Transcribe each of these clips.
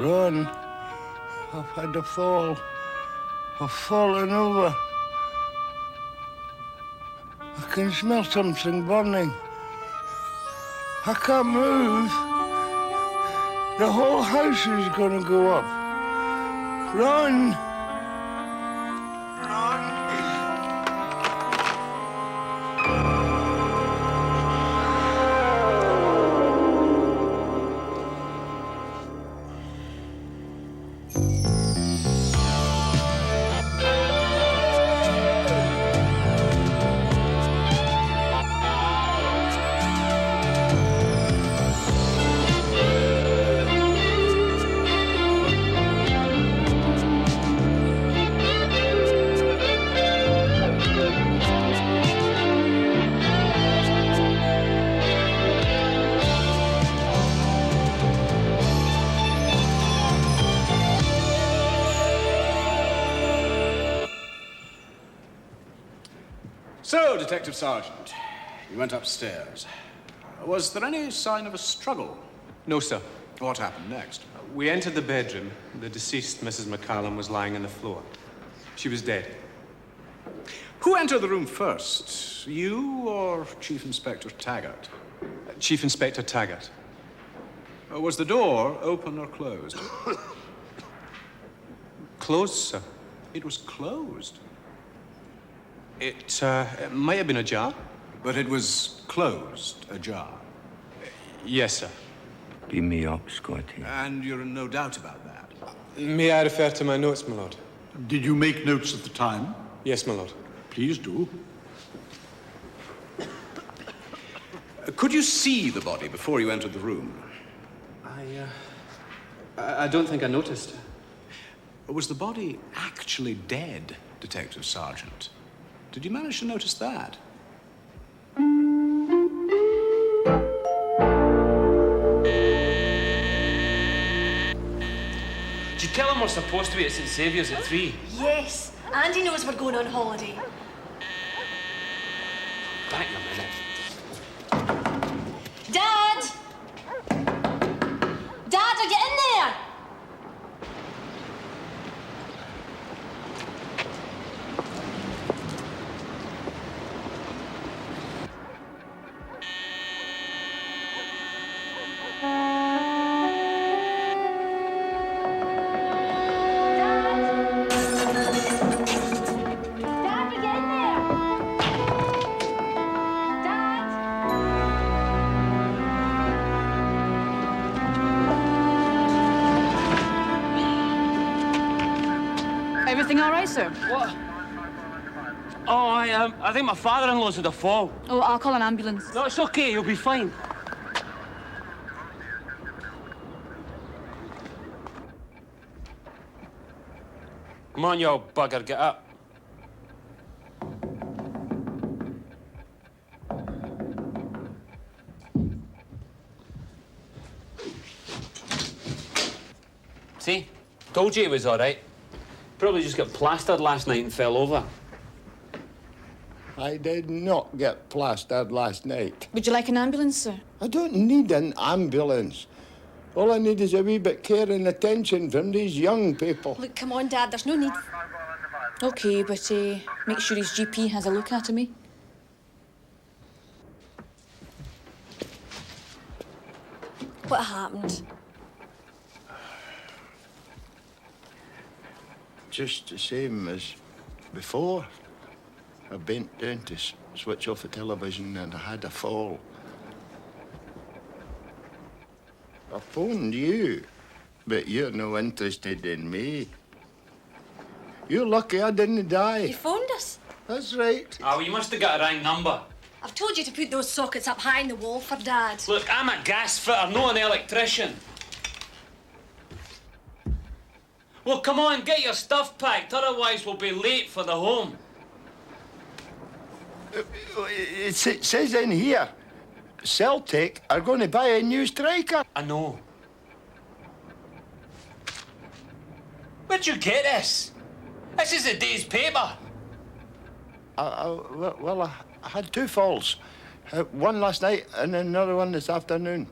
Ron, I've had a fall. I've fallen over. I can smell something burning. I can't move. The whole house is going to go up. Ron! So, Detective Sergeant, you went upstairs. Was there any sign of a struggle? No, sir. What happened next? We entered the bedroom. The deceased Mrs. McCallum was lying on the floor. She was dead. Who entered the room first? You or Chief Inspector Taggart? Chief Inspector Taggart. Was the door open or closed? Closed, sir. It was closed. It might have been ajar. But it was closed, ajar. Yes, sir. Beam me up, Scotty. And you're in no doubt about that? May I refer to my notes, my lord? Did you make notes at the time? Yes, my lord. Please do. Could you see the body before you entered the room? I don't think I noticed. Was the body actually dead, Detective Sergeant? Did you manage to notice that? Did you tell him we're supposed to be at St Saviour's at 3? Yes, Andy knows we're going on holiday. Back in a minute. Dad! Dad, are you in there? Everything all right, sir? What? Oh, I think my father-in-law's had a fall. Oh, I'll call an ambulance. No, it's okay, he'll be fine. Come on, you old bugger, get up. See? Told you it was all right. Probably just got plastered last night and fell over. I did not get plastered last night. Would you like an ambulance, sir? I don't need an ambulance. All I need is a wee bit care and attention from these young people. Look, come on, Dad, there's no need. OK, but make sure his GP has a look at him. What happened? Just the same as before. I bent down to switch off the television and I had a fall. I phoned you, but you're no interested in me. You're lucky I didn't die. You phoned us. That's right. Oh, well, you must have got a wrong number. I've told you to put those sockets up high in the wall for Dad. Look, I'm a gas fitter, not an electrician. Well, come on, get your stuff packed, otherwise we'll be late for the home. It says in here, Celtic are going to buy a new striker. I know. Where'd you get this? This is a day's paper. Well, I had two falls. One last night and another one this afternoon.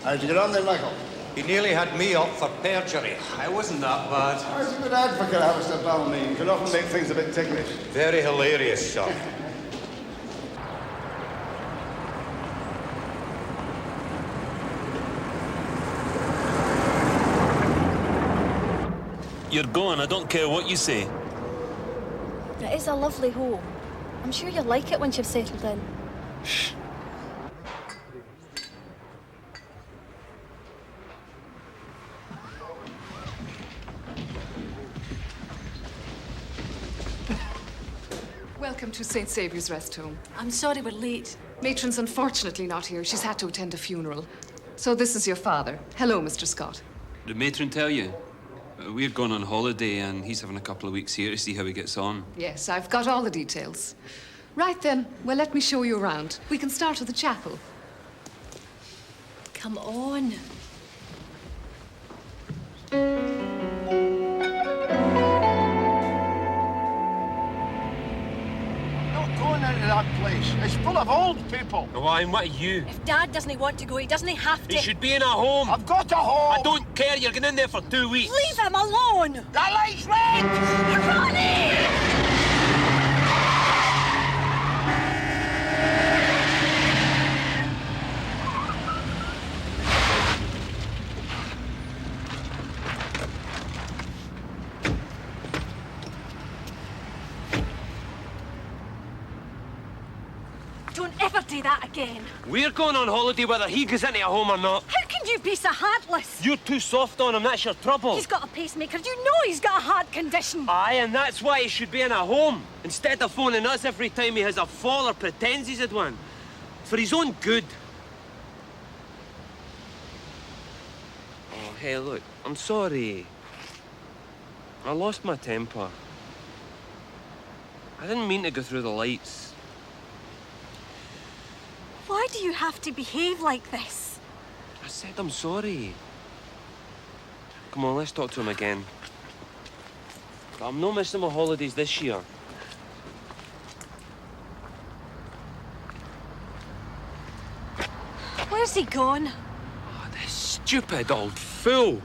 How'd you get on then, Michael? He nearly had me up for perjury. It wasn't that bad. I was a good advocate, Alistair Balmain. You can often make things a bit ticklish. Very hilarious, sir. You're going, I don't care what you say. It is a lovely home. I'm sure you'll like it once you've settled in. Welcome to St. Saviour's Rest Home. I'm sorry we're late. Matron's unfortunately not here. She's had to attend a funeral. So this is your father. Hello, Mr. Scott. Did Matron tell you? We're going on holiday and he's having a couple of weeks here to see how he gets on. Yes, I've got all the details. Right then, well, let me show you around. We can start with the chapel. Come on. Not going into that place. It's full of old people. Oh, and what are you? If Dad doesn't want to go, he doesn't have to. He should be in a home. I've got a home. I don't care. You're going in there for 2 weeks. Leave him alone! The light's red! Ronnie! Don't ever do that again. We're going on holiday whether he goes into a home or not. How can you be so heartless? You're too soft on him. That's your trouble. He's got a pacemaker. You know he's got a heart condition. Aye, and that's why he should be in a home. Instead of phoning us every time he has a fall or pretends he's had one. For his own good. Oh, hey, look. I'm sorry. I lost my temper. I didn't mean to go through the lights. Why do you have to behave like this? I said I'm sorry. Come on, let's talk to him again. But I'm not missing my holidays this year. Where's he gone? Oh, this stupid old fool.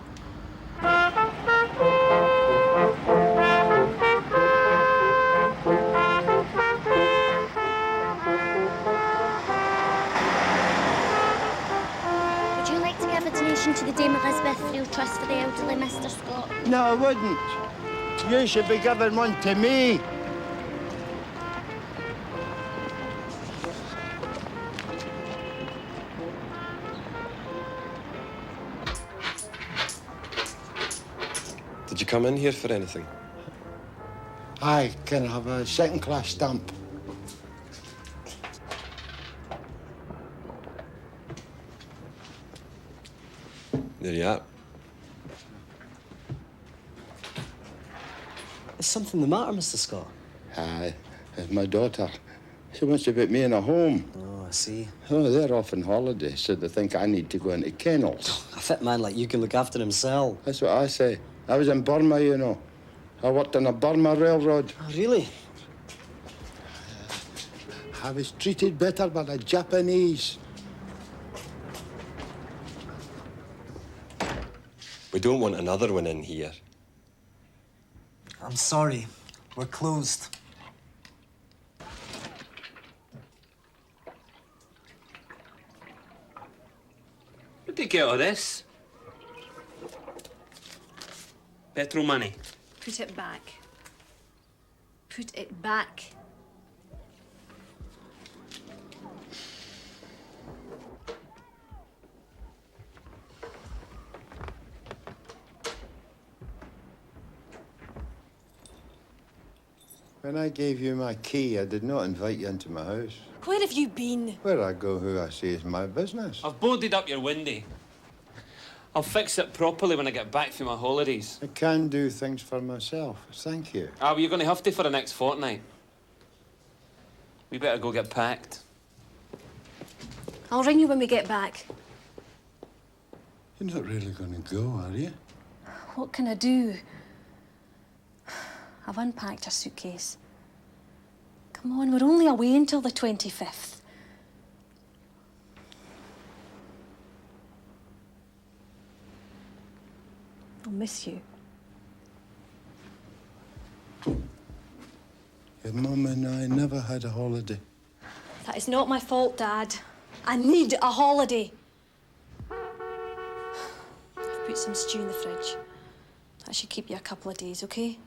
Would you like to give a donation to the Dame Elizabeth Real Trust for the Elderly, Mr. Scott? No, I wouldn't. You should be giving one to me. Did you come in here for anything? I can have a second-class stamp. There you are. Is something the matter, Mr. Scott? Aye, it's my daughter. She wants to put me in a home. Oh, I see. Oh, they're off on holiday, so they think I need to go into kennels. A fit man like you can look after himself. That's what I say. I was in Burma, you know. I worked on a Burma railroad. Oh, really? I was treated better by the Japanese. We don't want another one in here. I'm sorry. We're closed. Where'd you get all this? Petrol money. Put it back. Put it back. When I gave you my key, I did not invite you into my house. Where have you been? Where I go, who I see is my business. I've boarded up your window. I'll fix it properly when I get back from my holidays. I can do things for myself. Thank you. Ah, well, you're going to have to for the next fortnight. We better go get packed. I'll ring you when we get back. You're not really going to go, are you? What can I do? I've unpacked her suitcase. Come on, we're only away until the 25th. miss you. Your mum and I never had a holiday. That is not my fault, Dad. I need a holiday. I've put some stew in the fridge. That should keep you a couple of days, okay?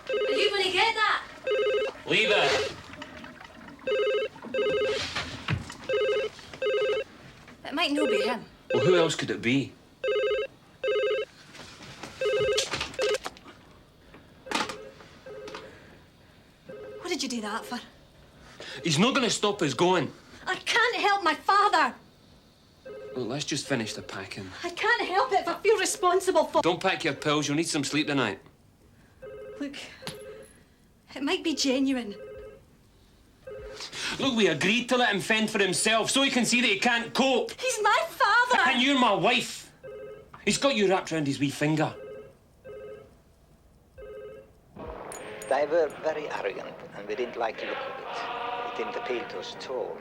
Are you going to get that? Leave it. It might not be him. Well, who else could it be? What did you do that for? He's not going to stop us going. I can't help my father. Look, let's just finish the packing. I can't help it if I feel responsible for... Don't pack your pills. You'll need some sleep tonight. Look, it might be genuine. Look, we agreed to let him fend for himself so he can see that he can't cope. He's my father! And you're my wife. He's got you wrapped around his wee finger. They were very arrogant, and we didn't like the look of it. It didn't appeal to us at all.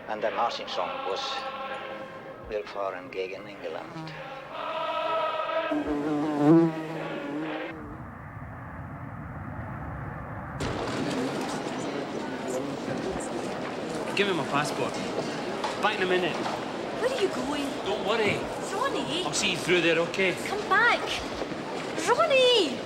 And their marching song was Wir fahren gegen England. Give me my passport. Back in a minute. Where are you going? Don't worry. Ronnie! I'll see you through there, okay? Come back! Ronnie!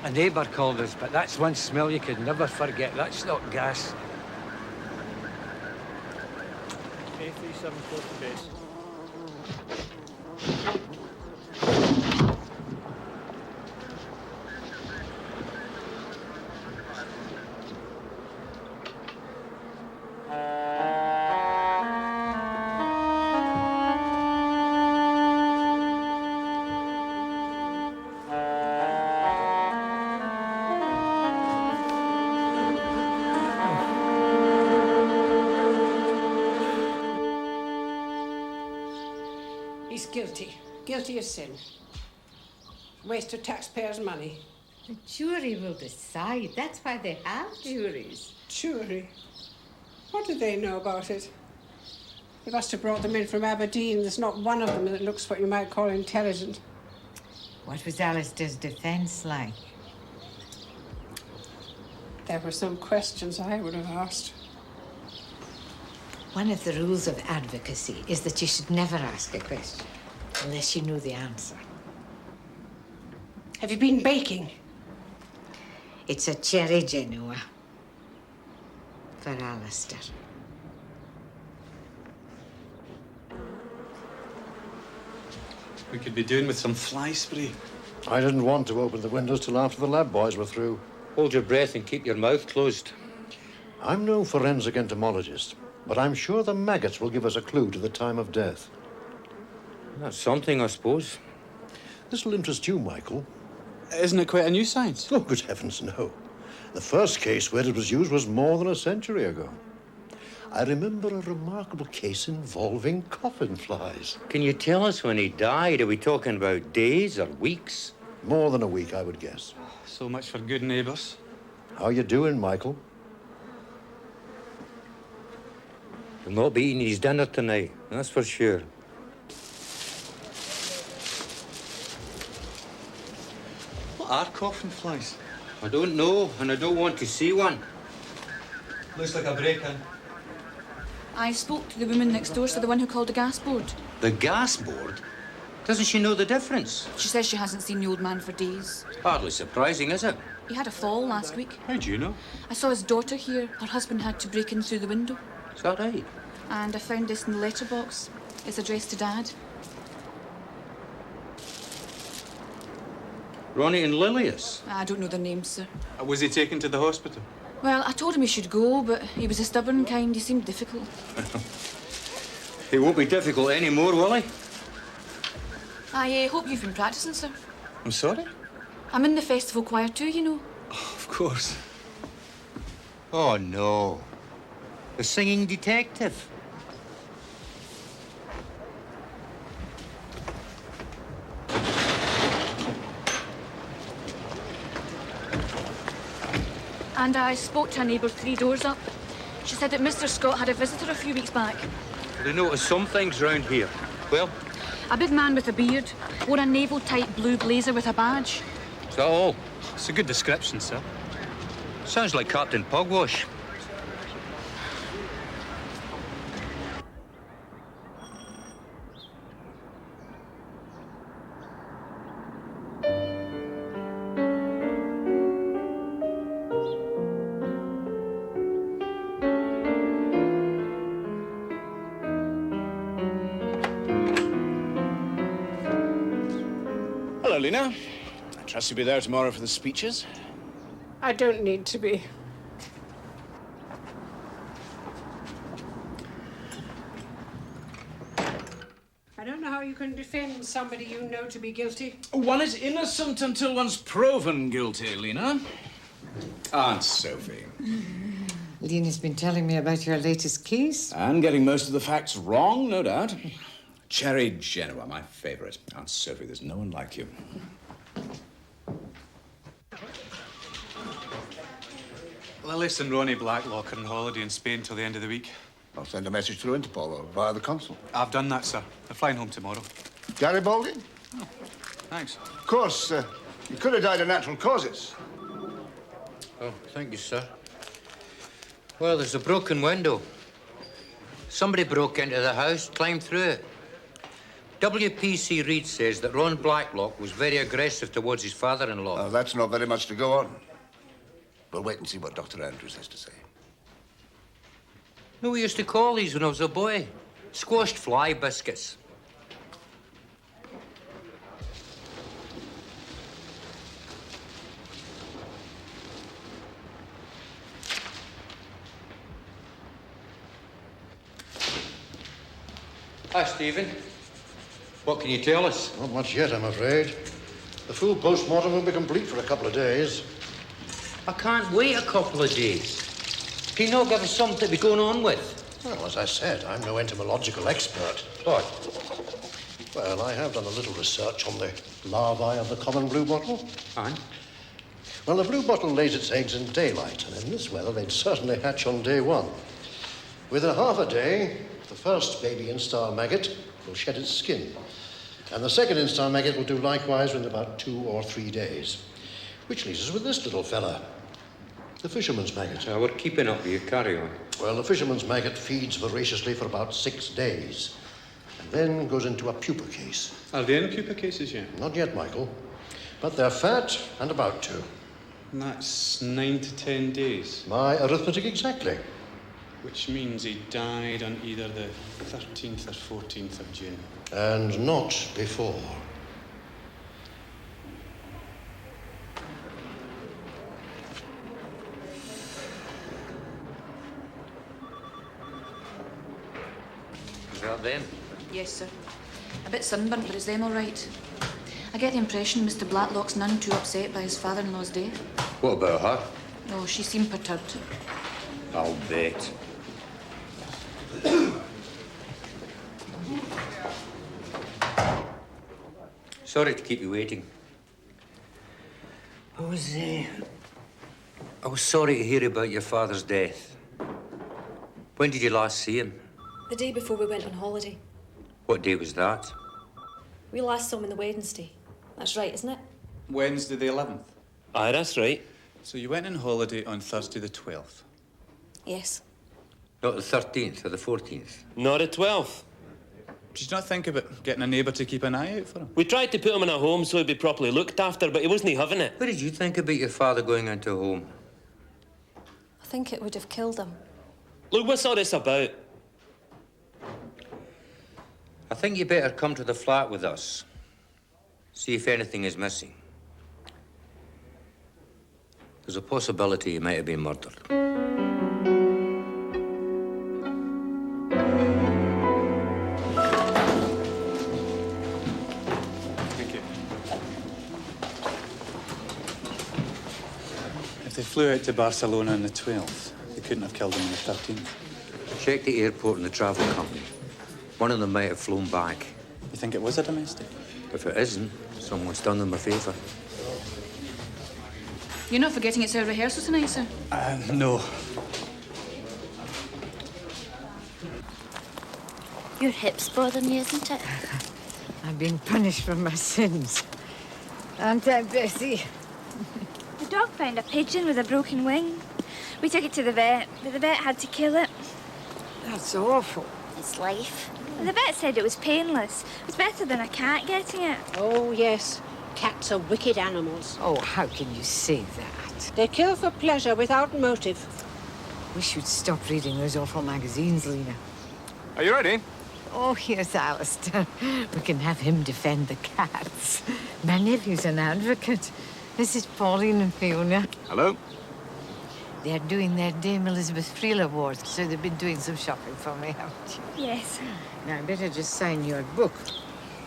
A neighbour called us, but that's one smell you could never forget. That's not gas. A37 close to base. He's guilty. Guilty as sin. Waste of taxpayers' money. The jury will decide. That's why they have juries. Jury? What do they know about it? They must have brought them in from Aberdeen. There's not one of them that looks what you might call intelligent. What was Alistair's defense like? There were some questions I would have asked. One of the rules of advocacy is that you should never ask a question unless you know the answer. Have you been baking? It's a cherry Genoa for Alistair. We could be doing with some fly spray. I didn't want to open the windows till after the lab boys were through. Hold your breath and keep your mouth closed. I'm no forensic entomologist, but I'm sure the maggots will give us a clue to the time of death. That's something, I suppose. This will interest you, Michael. Isn't it quite a new science? Oh, good heavens, no. The first case where it was used was more than a century ago. I remember a remarkable case involving coffin flies. Can you tell us when he died? Are we talking about days or weeks? More than a week, I would guess. So much for good neighbours. How you doing, Michael? He'll not be eating his dinner tonight, that's for sure. What are coffin flies? I don't know, and I don't want to see one. Looks like a break-in. I spoke to the woman next door, so the one who called the gas board. The gas board? Doesn't she know the difference? She says she hasn't seen the old man for days. Hardly surprising, is it? He had a fall last week. How do you know? I saw his daughter here. Her husband had to break in through the window. Is that right? And I found this in the letterbox. It's addressed to Dad. Ronnie and Lilius? I don't know their names, sir. Was he taken to the hospital? Well, I told him he should go, but he was a stubborn kind. He seemed difficult. He won't be difficult anymore, will he? I hope you've been practicing, sir. I'm sorry? I'm in the festival choir too, you know. Of course. Oh, no. The singing detective. And I spoke to a neighbour 3 doors up. She said that Mr. Scott had a visitor a few weeks back. They notice some things round here. Well, A big man with a beard, wore a naval-type blue blazer with a badge. is that all? It's a good description, sir. Sounds like Captain Pugwash. Hello, Lena. I trust you'll be there tomorrow for the speeches. I don't need to be. I don't know how you can defend somebody you know to be guilty. One is innocent until one's proven guilty, Lena. Aunt Sophie. Lena's been telling me about your latest case. And getting most of the facts wrong, no doubt. Cherry Genoa, my favourite. Aunt Sophie, there's no one like you. Lilius and Ronnie Blacklock are on holiday in Spain till the end of the week. I'll send a message through Interpol or via the consul. I've done that, sir. They're flying home tomorrow. Garibaldi? Thanks. Of course, you could have died of natural causes. Oh, thank you, sir. Well, there's a broken window. Somebody broke into the house, climbed through it. WPC Reed says that Ron Blacklock was very aggressive towards his father-in-law. That's not very much to go on. We'll wait and see what Dr. Andrews has to say. No, we used to call these when I was a boy. Squashed fly biscuits. Hi, Stephen. What can you tell us? Not much yet, I'm afraid. The full post-mortem won't be complete for a couple of days. I can't wait a couple of days. Can you not give us something to be going on with? Well, as I said, I'm no entomological expert. What? Well, I have done a little research on the larvae of the common bluebottle. And? Well, the bluebottle lays its eggs in daylight, and in this weather, they'd certainly hatch on day 1. Within half a day, the first baby instar maggot will shed its skin, and the second instar maggot will do likewise within about 2 or 3 days. Which leaves us with this little fella, the fisherman's maggot. We're keeping up with you. Carry on. Well, the fisherman's maggot feeds voraciously for about 6 days, and then goes into a pupa case. Are there any pupa cases yet? Not yet, Michael, but they're fat and about to. And that's 9 to 10 days. My arithmetic exactly. Which means he died on either the 13th or 14th of June. And not before. are them? Yes, sir. A bit sunburnt, but is them all right? I get the impression Mr. Blacklock's none too upset by his father-in-law's death. What about her? Oh, she seemed perturbed. I'll bet. Sorry to keep you waiting. I was sorry to hear about your father's death. When did you last see him? The day before we went on holiday. What day was that? We last saw him on the Wednesday. That's right, isn't it? Wednesday the 11th. Aye, that's right. So you went on holiday on Thursday the 12th. Yes. Not the 13th or the 14th? Not the 12th. Did you not think about getting a neighbour to keep an eye out for him? We tried to put him in a home so he'd be properly looked after, but he wasn't having it. What did you think about your father going into a home? I think it would have killed him. Look, what's all this about? I think you better come to the flat with us. See if anything is missing. There's a possibility he might have been murdered. Thank you. If they flew out to Barcelona on the 12th, they couldn't have killed him on the 13th. Check the airport and the travel company. One of them might have flown back. You think it was a domestic? If it isn't, someone's done them a favour. You're not forgetting it's our rehearsal tonight, sir? No. Your hip's bothering you, isn't it? I've been punished for my sins. Aren't I, Bessie? The dog found a pigeon with a broken wing. We took it to the vet, but the vet had to kill it. That's awful. It's life. The vet said it was painless. It's better than a cat getting it. Oh, yes. Cats are wicked animals. Oh, how can you say that? They kill for pleasure without motive. We should stop reading those awful magazines, Lena. Are you ready? Oh, here's Alistair. We can have him defend the cats. My nephew's an advocate. This is Pauline and Fiona. Hello. They're doing their Dame Elizabeth Friel Awards, so they've been doing some shopping for me, haven't you? Yes. Now, I better just sign your book.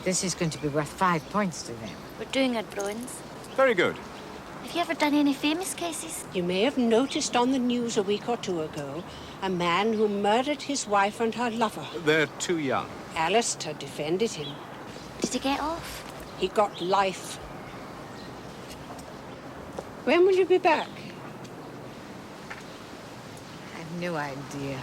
This is going to be worth 5 points to them. We're doing our drawings. Very good. Have you ever done any famous cases? You may have noticed on the news a week or two ago a man who murdered his wife and her lover. They're too young. Alistair defended him. Did he get off? He got life. When will you be back? I've no idea.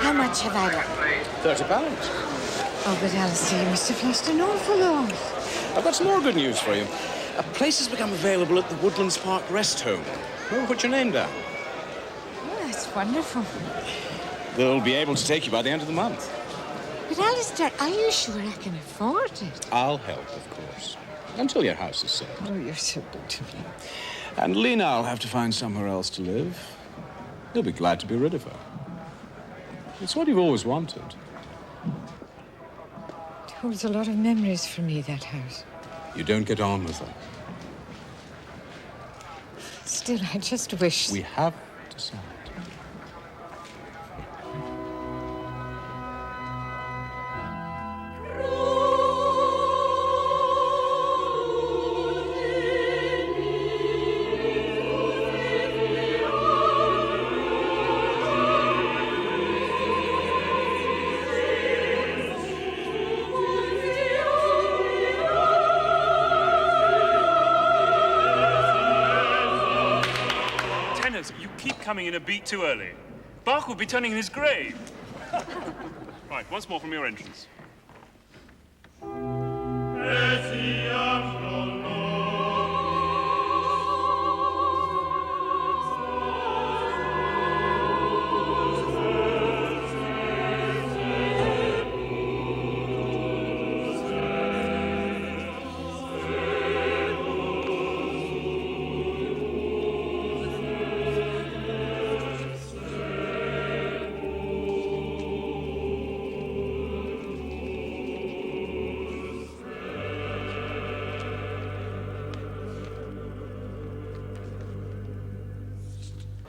How much have I got? £30. Oh, but Alistair, you must have lost an awful lot. I've got some more good news for you. A place has become available at the Woodlands Park Rest Home. We'll put your name down. Oh, that's wonderful. They'll be able to take you by the end of the month. But Alistair, are you sure I can afford it? I'll help, of course. Until your house is sold. Oh, you're so good to me. And Lena, I'll have to find somewhere else to live. You'll be glad to be rid of her. It's what you've always wanted. It holds a lot of memories for me, that house. You don't get on with her. Still, I just wish... We have decided. You keep coming in a beat too early. Bach will be turning in his grave. Right, once more from your entrance.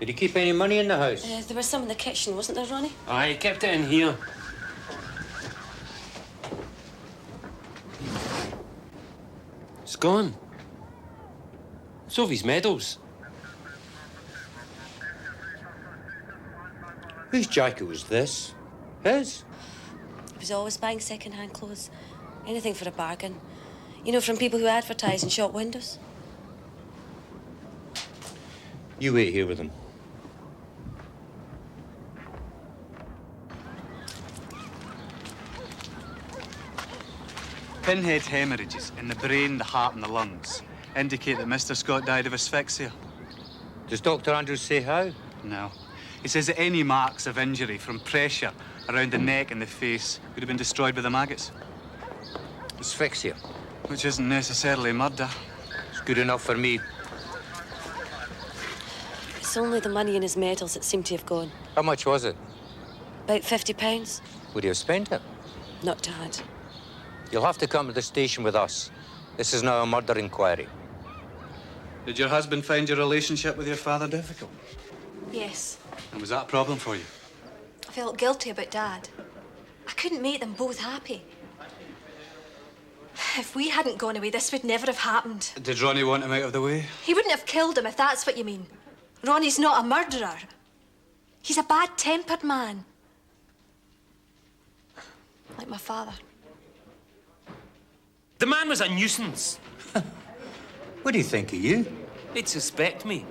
Did he keep any money in the house? There was some in the kitchen, wasn't there, Ronnie? Aye, he kept it in here. It's gone. Sophie's medals. Whose jacket was this? His? He was always buying second-hand clothes. Anything for a bargain. You know, from people who advertise in shop windows. You wait here with him. Pinhead hemorrhages in the brain, the heart, and the lungs indicate that Mr. Scott died of asphyxia. Does Dr. Andrews say how? No. He says that any marks of injury from pressure around the neck and the face would have been destroyed by the maggots. Asphyxia. Which isn't necessarily murder. It's good enough for me. It's only the money in his medals that seemed to have gone. How much was it? About £50. Would he have spent it? Not Dad. You'll have to come to the station with us. This is now a murder inquiry. Did your husband find your relationship with your father difficult? Yes. And was that a problem for you? I felt guilty about Dad. I couldn't make them both happy. If we hadn't gone away, this would never have happened. Did Ronnie want him out of the way? He wouldn't have killed him, if that's what you mean. Ronnie's not a murderer. He's a bad-tempered man. Like my father. The man was a nuisance. What do you think of you? He'd suspect me.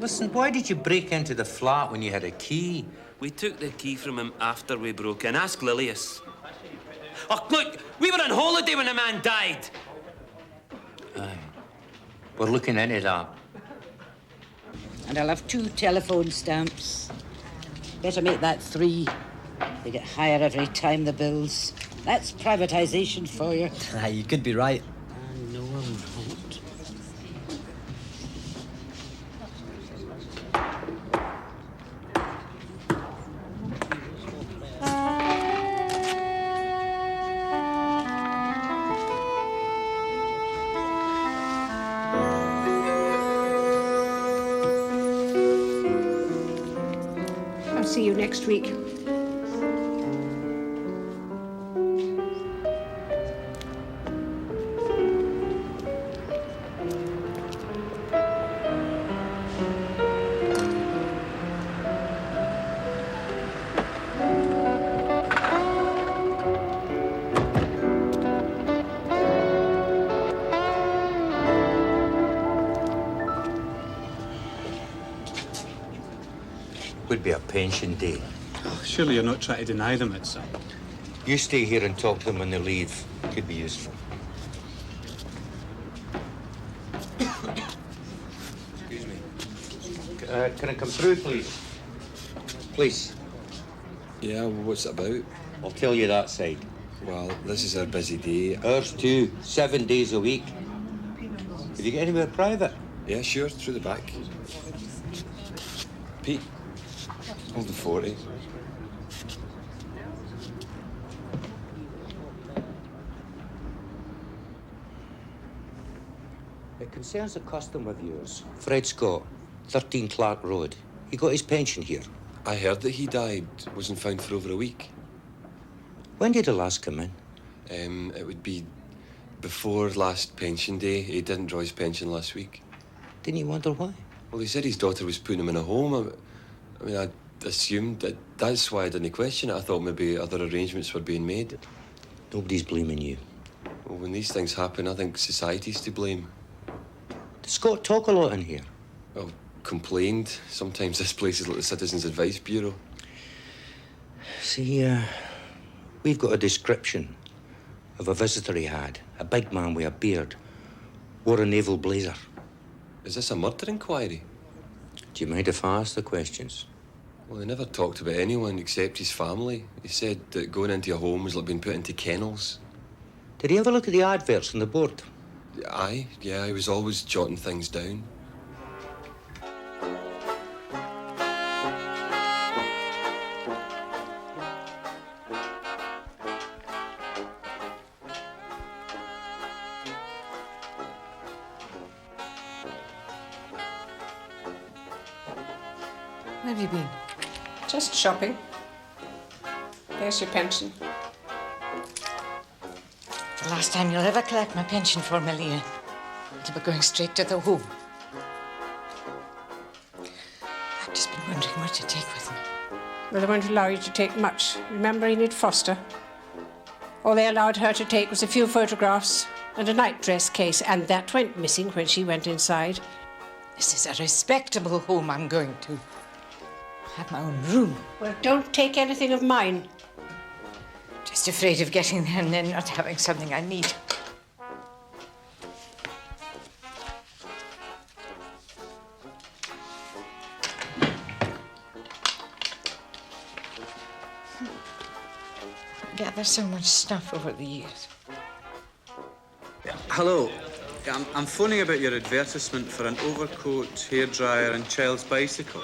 Listen, why did you break into the flat when you had a key? We took the key from him after we broke in. Ask Lilius. Oh, look, we were on holiday when the man died. Aye. We're looking into that. And I'll have 2 telephone stamps. Better make that 3. They get higher every time, the bills. That's privatisation for you. Aye, you could be right. No, I'm not. I'll see you next week. Would be a pension day. Surely you're not trying to deny them it, son. You stay here and talk to them when they leave. Could be useful. Excuse me. Can I come through, please? Please. Yeah, what's it about? I'll tell you that side. Well, this is our busy day. Ours too. 7 days a week. Did you get anywhere private? Yeah, sure, through the back. Pete, hold the 40. It concerns a customer of yours, Fred Scott, 13 Clark Road. He got his pension here. I heard that he died. Wasn't found for over a week. When did he last come in? It would be before last pension day. He didn't draw his pension last week. Didn't you wonder why? Well, he said his daughter was putting him in a home. I mean, I assumed that that's why I didn't question it. I thought maybe other arrangements were being made. Nobody's blaming you. Well, when these things happen, I think society's to blame. Does Scott talk a lot in here? Well, complained. Sometimes this place is like the Citizens Advice Bureau. See, we've got a description of a visitor he had. A big man with a beard. Wore a naval blazer. Is this a murder inquiry? Do you mind if I ask the questions? Well, he never talked about anyone except his family. He said that going into a home was like being put into kennels. Did he ever look at the adverts on the board? Aye, yeah, he was always jotting things down. Where have you been? Just shopping. There's your pension. The last time you'll ever collect my pension for me, Leah. It'll be going straight to the home. I've just been wondering what to take with me. Well, they won't allow you to take much. Remember Enid Foster? All they allowed her to take was a few photographs and a nightdress case, and that went missing when she went inside. This is a respectable home I'm going to. I have my own room. Well, don't take anything of mine. Just afraid of getting there and then not having something I need. Gather so much stuff over the years. Hello. I'm phoning about your advertisement for an overcoat, hairdryer and child's bicycle.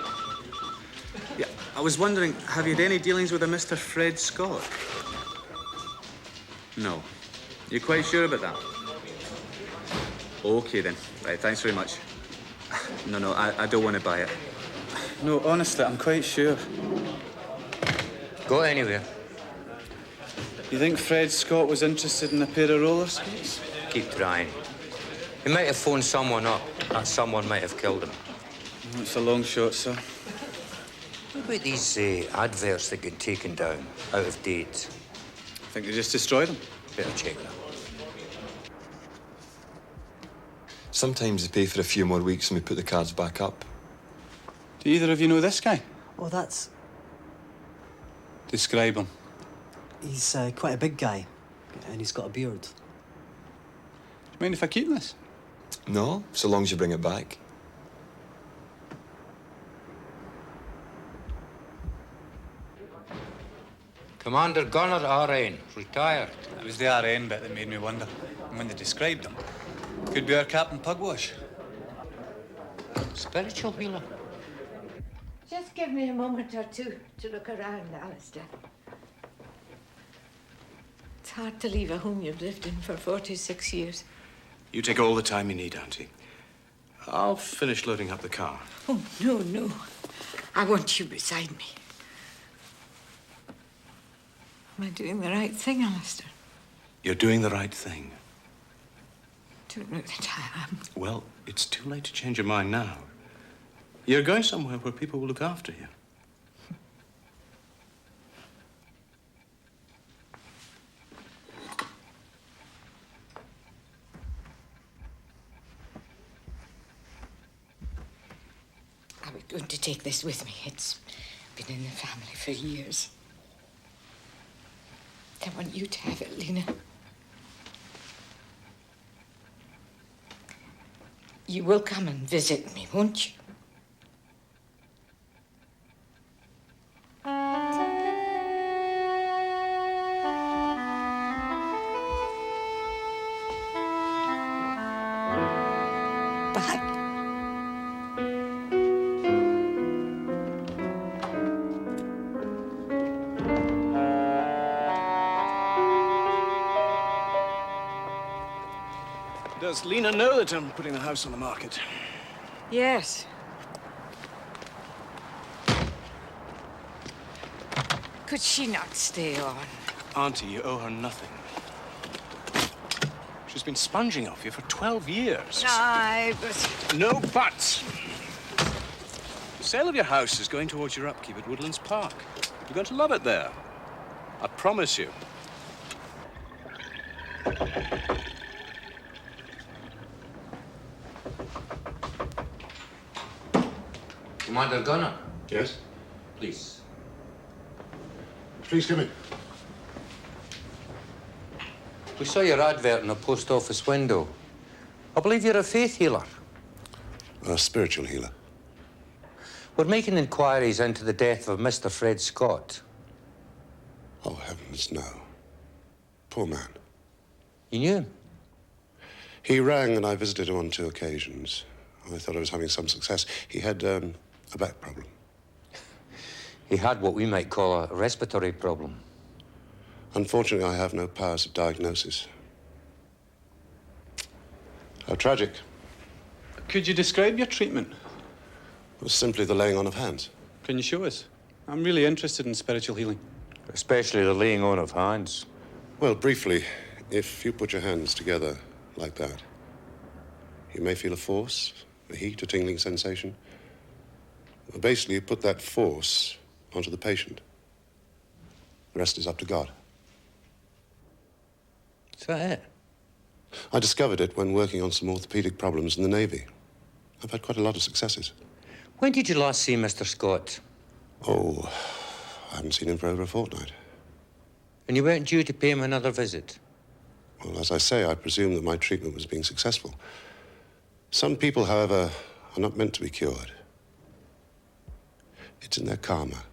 Yeah, I was wondering, have you had any dealings with a Mr. Fred Scott? No. You're quite sure about that? OK, then. Right, thanks very much. No, I don't want to buy it. No, honestly, I'm quite sure. Go anywhere. You think Fred Scott was interested in a pair of roller skates? Keep trying. He might have phoned someone up. That someone might have killed him. It's a long shot, sir. What about these adverts that get taken down, out of date? I think they just destroy them. Better check that. Sometimes they pay for a few more weeks and we put the cards back up. Do either of you know this guy? Oh, that's... Describe him. He's quite a big guy, and he's got a beard. Do you mind if I keep this? No, so long as you bring it back. Commander Gunner RN, retired. It was the RN bit that made me wonder. And when they described him, could be our Captain Pugwash. Spiritual healer. Just give me a moment or two to look around, Alistair. It's hard to leave a home you've lived in for 46 years. You take all the time you need, Auntie. I'll finish loading up the car. Oh, no. I want you beside me. Am I doing the right thing, Alistair? You're doing the right thing. Don't know that I am. Well, it's too late to change your mind now. You're going somewhere where people will look after you. I was going to take this with me. It's been in the family for years. I want you to have it, Lena. You will come and visit me, won't you? Does Lena know that I'm putting the house on the market? Yes. Could she not stay on? Auntie, you owe her nothing. She's been sponging off you for 12 years. No buts. The sale of your house is going towards your upkeep at Woodlands Park. You're going to love it there. I promise you. Commander Gunner. Yes? Please. Please come in. We saw your advert in a post office window. I believe you're a faith healer. A spiritual healer. We're making inquiries into the death of Mr. Fred Scott. Oh, heavens, no. Poor man. You knew him? He rang and I visited him on 2 occasions. I thought I was having some success. He had a back problem. He had what we might call a respiratory problem. Unfortunately, I have no powers of diagnosis. How tragic. Could you describe your treatment? It was simply the laying on of hands. Can you show us? I'm really interested in spiritual healing. Especially the laying on of hands. Well, briefly, if you put your hands together like that, you may feel a force, a heat, a tingling sensation. Well, basically, you put that force onto the patient. The rest is up to God. Is that it? I discovered it when working on some orthopedic problems in the Navy. I've had quite a lot of successes. When did you last see Mr. Scott? Oh, I haven't seen him for over a fortnight. And you weren't due to pay him another visit? Well, as I say, I presume that my treatment was being successful. Some people, however, are not meant to be cured. It's in their karma.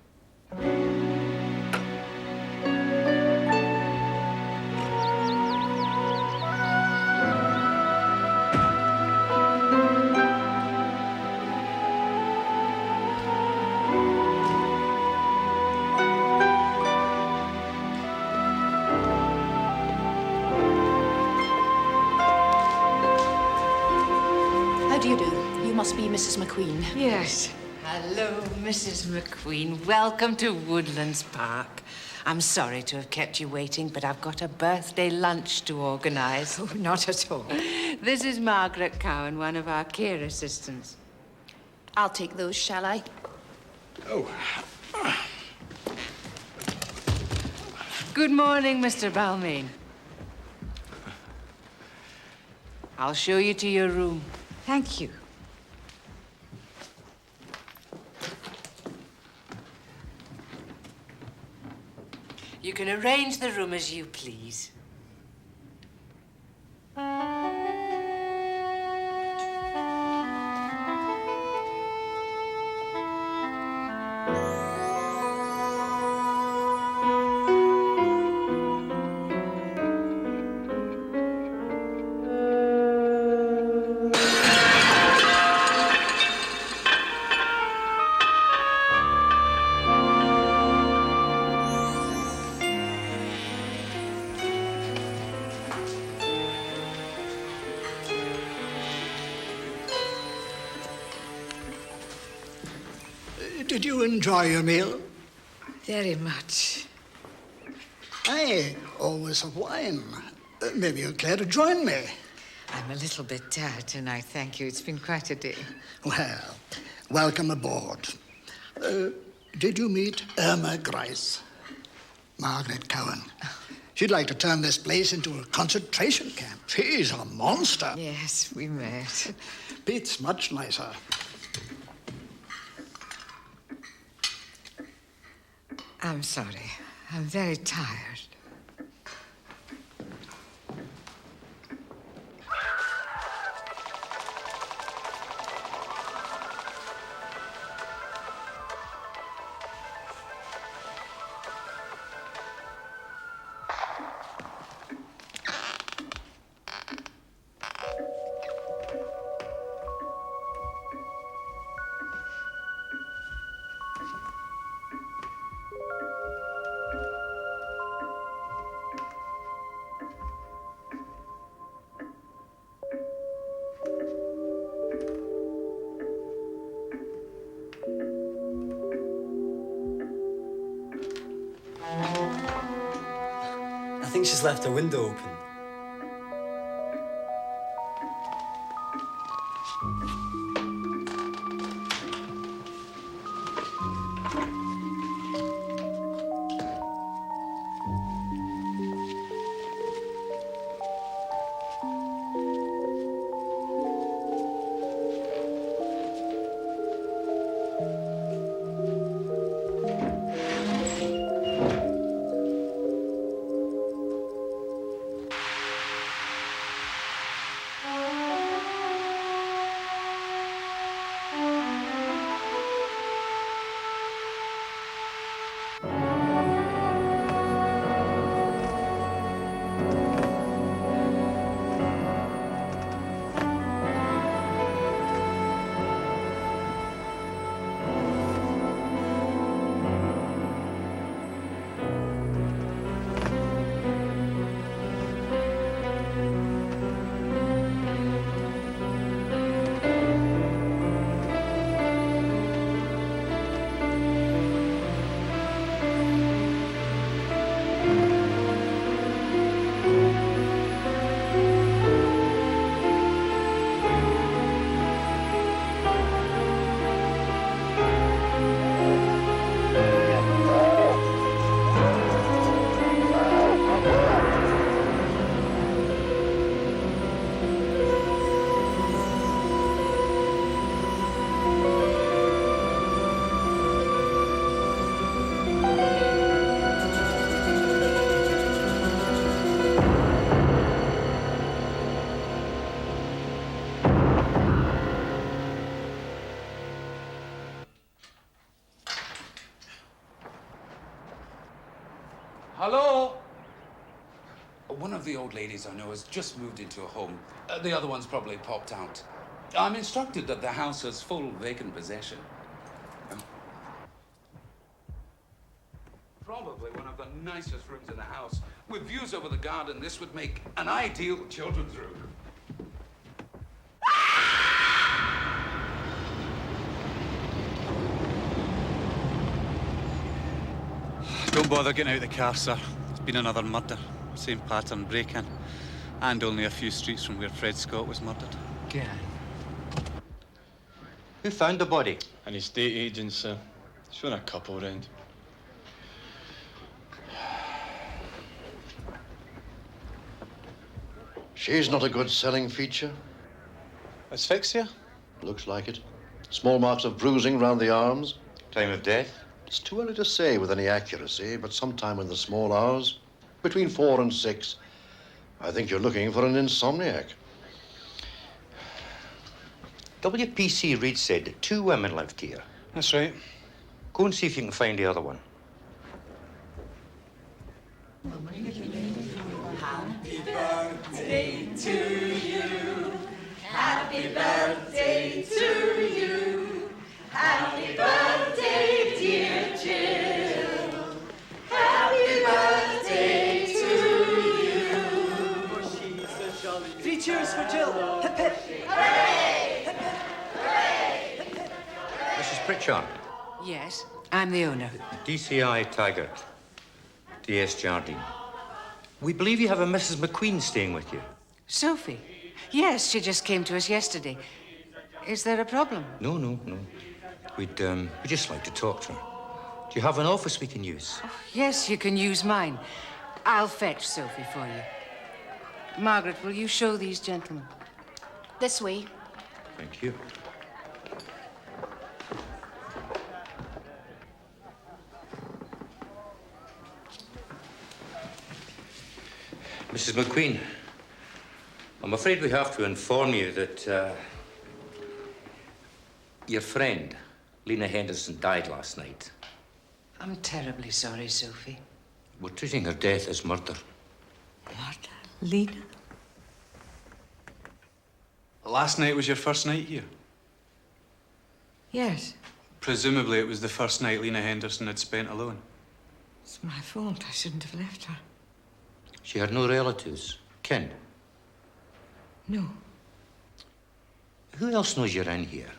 How do you do? You must be Mrs. McQueen. Yes. Hello, Mrs. McQueen. Welcome to Woodlands Park. I'm sorry to have kept you waiting, but I've got a birthday lunch to organise. Oh, not at all. This is Margaret Cowan, one of our care assistants. I'll take those, shall I? Oh. Good morning, Mr. Balmain. I'll show you to your room. Thank you. You can arrange the room as you please. Did you enjoy your meal? Very much. I always have wine. Maybe you'd care to join me. I'm a little bit tired tonight, thank you. It's been quite a day. Well, welcome aboard. Did you meet Irma Grice? Margaret Cowan. She'd like to turn this place into a concentration camp. She's a monster. Yes, we met. Pete's much nicer. I'm sorry. I'm very tired. I think she's left the window open. Hello? One of the old ladies I know has just moved into a home. The other one's probably popped out. I'm instructed that the house has full vacant possession. Probably one of the nicest rooms in the house. With views over the garden, this would make an ideal children's room. Don't bother getting out of the car, sir. It's been another murder. Same pattern, break-in. And only a few streets from where Fred Scott was murdered. Yeah. Who found the body? An estate agent, sir. Showing a couple round. She's not a good selling feature. Asphyxia? Looks like it. Small marks of bruising round the arms. Time of death? It's too early to say with any accuracy, but sometime in the small hours, between 4 and 6, I think you're looking for an insomniac. WPC Reed said that 2 women lived here. That's right. Go and see if you can find the other one. Happy birthday to you. Happy birthday to you. Happy birthday, dear Jill. Happy birthday to you. She's a jolly. 3 cheers for Jill. Hip hip. Hooray! Hip hip. Hooray! Hip hip. Mrs. Pritchard. Yes, I'm the owner. DCI Taggart. DS Jardine. We believe you have a Mrs. McQueen staying with you. Sophie? Yes, she just came to us yesterday. Is there a problem? No. We'd just like to talk to her. Do you have an office we can use? Yes, you can use mine. I'll fetch Sophie for you. Margaret, will you show these gentlemen? This way. Thank you. Mrs. McQueen, I'm afraid we have to inform you that your friend, Lena Henderson, died last night. I'm terribly sorry, Sophie. We're treating her death as murder. Murder? Lena? Last night was your first night here? Yes. Presumably it was the first night Lena Henderson had spent alone. It's my fault. I shouldn't have left her. She had no relatives, kin. No. Who else knows you're in here?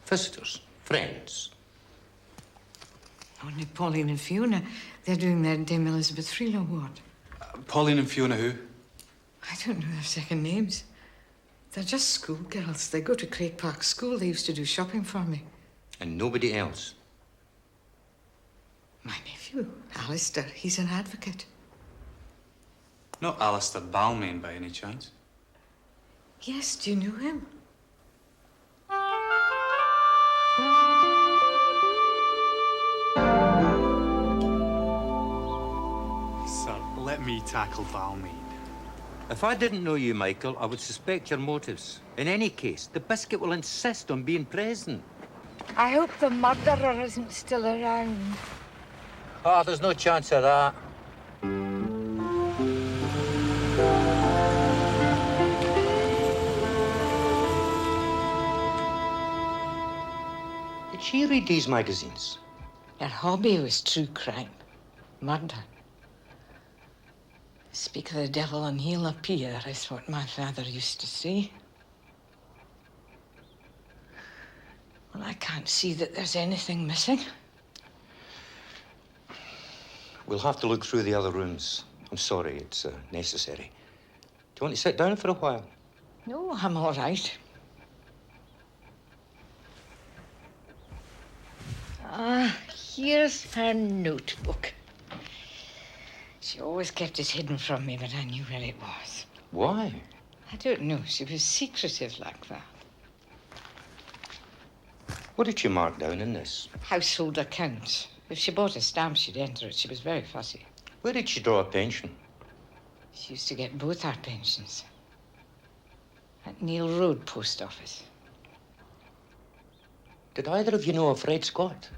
Visitors, friends. Only Pauline and Fiona. They're doing their Dame Elizabeth Friel Award. Pauline and Fiona who? I don't know their second names. They're just schoolgirls. They go to Craig Park School. They used to do shopping for me. And nobody else? My nephew, Alistair. He's an advocate. Not Alistair Balmain by any chance? Yes, do you know him? Sir, let me tackle Balmain. If I didn't know you, Michael, I would suspect your motives. In any case, the biscuit will insist on being present. I hope the murderer isn't still around. Oh, there's no chance of that. Did she read these magazines? Her hobby was true crime. Murder. Speak of the devil and he'll appear, is what my father used to say. Well, I can't see that there's anything missing. We'll have to look through the other rooms. I'm sorry, it's necessary. Do you want to sit down for a while? No, I'm all right. Ah, here's her notebook. She always kept it hidden from me, but I knew where it was. Why? I don't know. She was secretive like that. What did you mark down in this? Household accounts. If she bought a stamp, she'd enter it. She was very fussy. Where did she draw a pension? She used to get both our pensions. At Neil Road Post Office. Did either of you know of Fred Scott?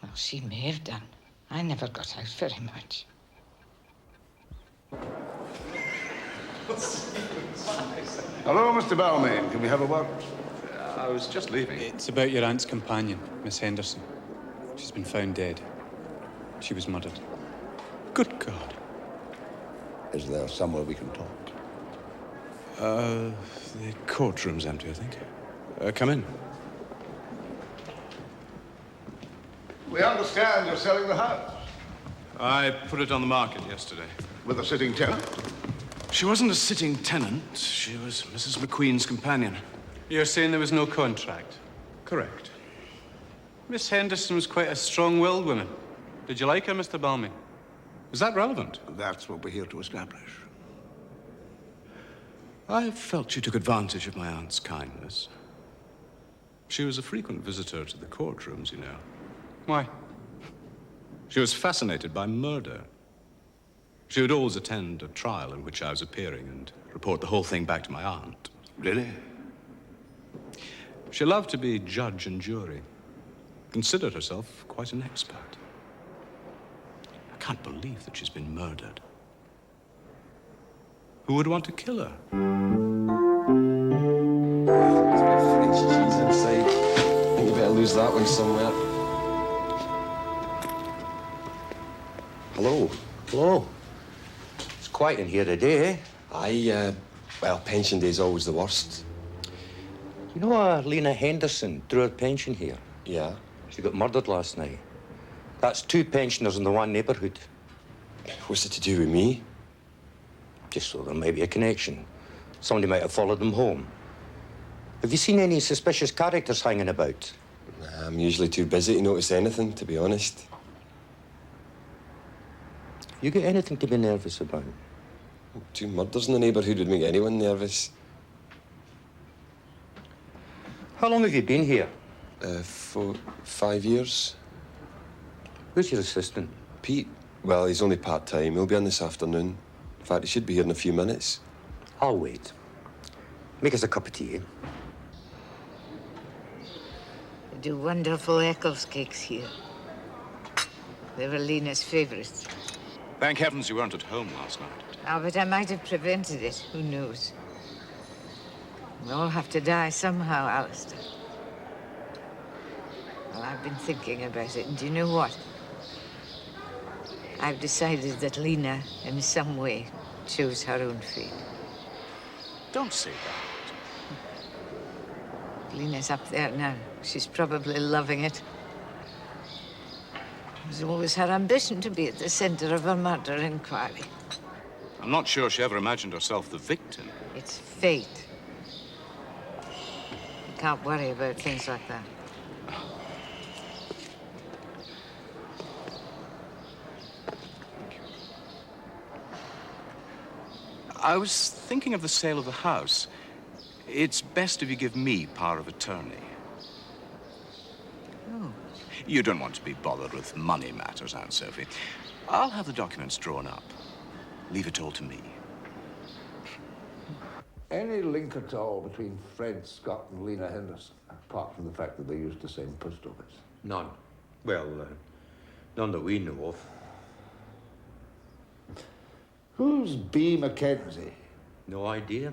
Well, she may have done. I never got out very much. Hello, Mr. Balmain. Can we have a word? I was just leaving. It's about your aunt's companion, Miss Henderson. She's been found dead. She was murdered. Good God. Is there somewhere we can talk? The courtroom's empty, I think. Come in. We understand you're selling the house. I put it on the market yesterday. With a sitting tenant? She wasn't a sitting tenant. She was Mrs. McQueen's companion. You're saying there was no contract? Correct. Miss Henderson was quite a strong-willed woman. Did you like her, Mr. Balmy? Is that relevant? That's what we're here to establish. I felt she took advantage of my aunt's kindness. She was a frequent visitor to the courtrooms, you know. Why? She was fascinated by murder. She would always attend a trial in which I was appearing and report the whole thing back to my aunt. Really? She loved to be judge and jury. Considered herself quite an expert. I can't believe that she's been murdered. Who would want to kill her? There's a bit of French cheese inside. I think you better lose that one somewhere. Hello. Hello. It's quiet in here today, eh? Aye, well, pension day's always the worst. You know Lena Henderson drew her pension here? Yeah. She got murdered last night. That's 2 pensioners in the one neighbourhood. What's it to do with me? Just so there might be a connection. Somebody might have followed them home. Have you seen any suspicious characters hanging about? Nah, I'm usually too busy to notice anything, to be honest. You got anything to be nervous about? 2 murders in the neighbourhood would make anyone nervous. How long have you been here? 5 years. Who's your assistant? Pete. Well, he's only part-time. He'll be on this afternoon. In fact, he should be here in a few minutes. I'll wait. Make us a cup of tea, eh? They do wonderful Eccles cakes here. They were Lena's favourites. Thank heavens you weren't at home last night. Ah, but I might have prevented it. Who knows? We all have to die somehow, Alistair. Well, I've been thinking about it, and do you know what? I've decided that Lena, in some way, chose her own fate. Don't say that. Lena's up there now. She's probably loving it. It was always her ambition to be at the centre of a murder inquiry. I'm not sure she ever imagined herself the victim. It's fate. You can't worry about things like that. I was thinking of the sale of the house. It's best if you give me power of attorney. Oh. You don't want to be bothered with money matters, Aunt Sophie. I'll have the documents drawn up. Leave it all to me. Any link at all between Fred Scott and Lena Henderson, apart from the fact that they used the same post office? None. Well, none that we know of. Who's B. Mackenzie? No idea.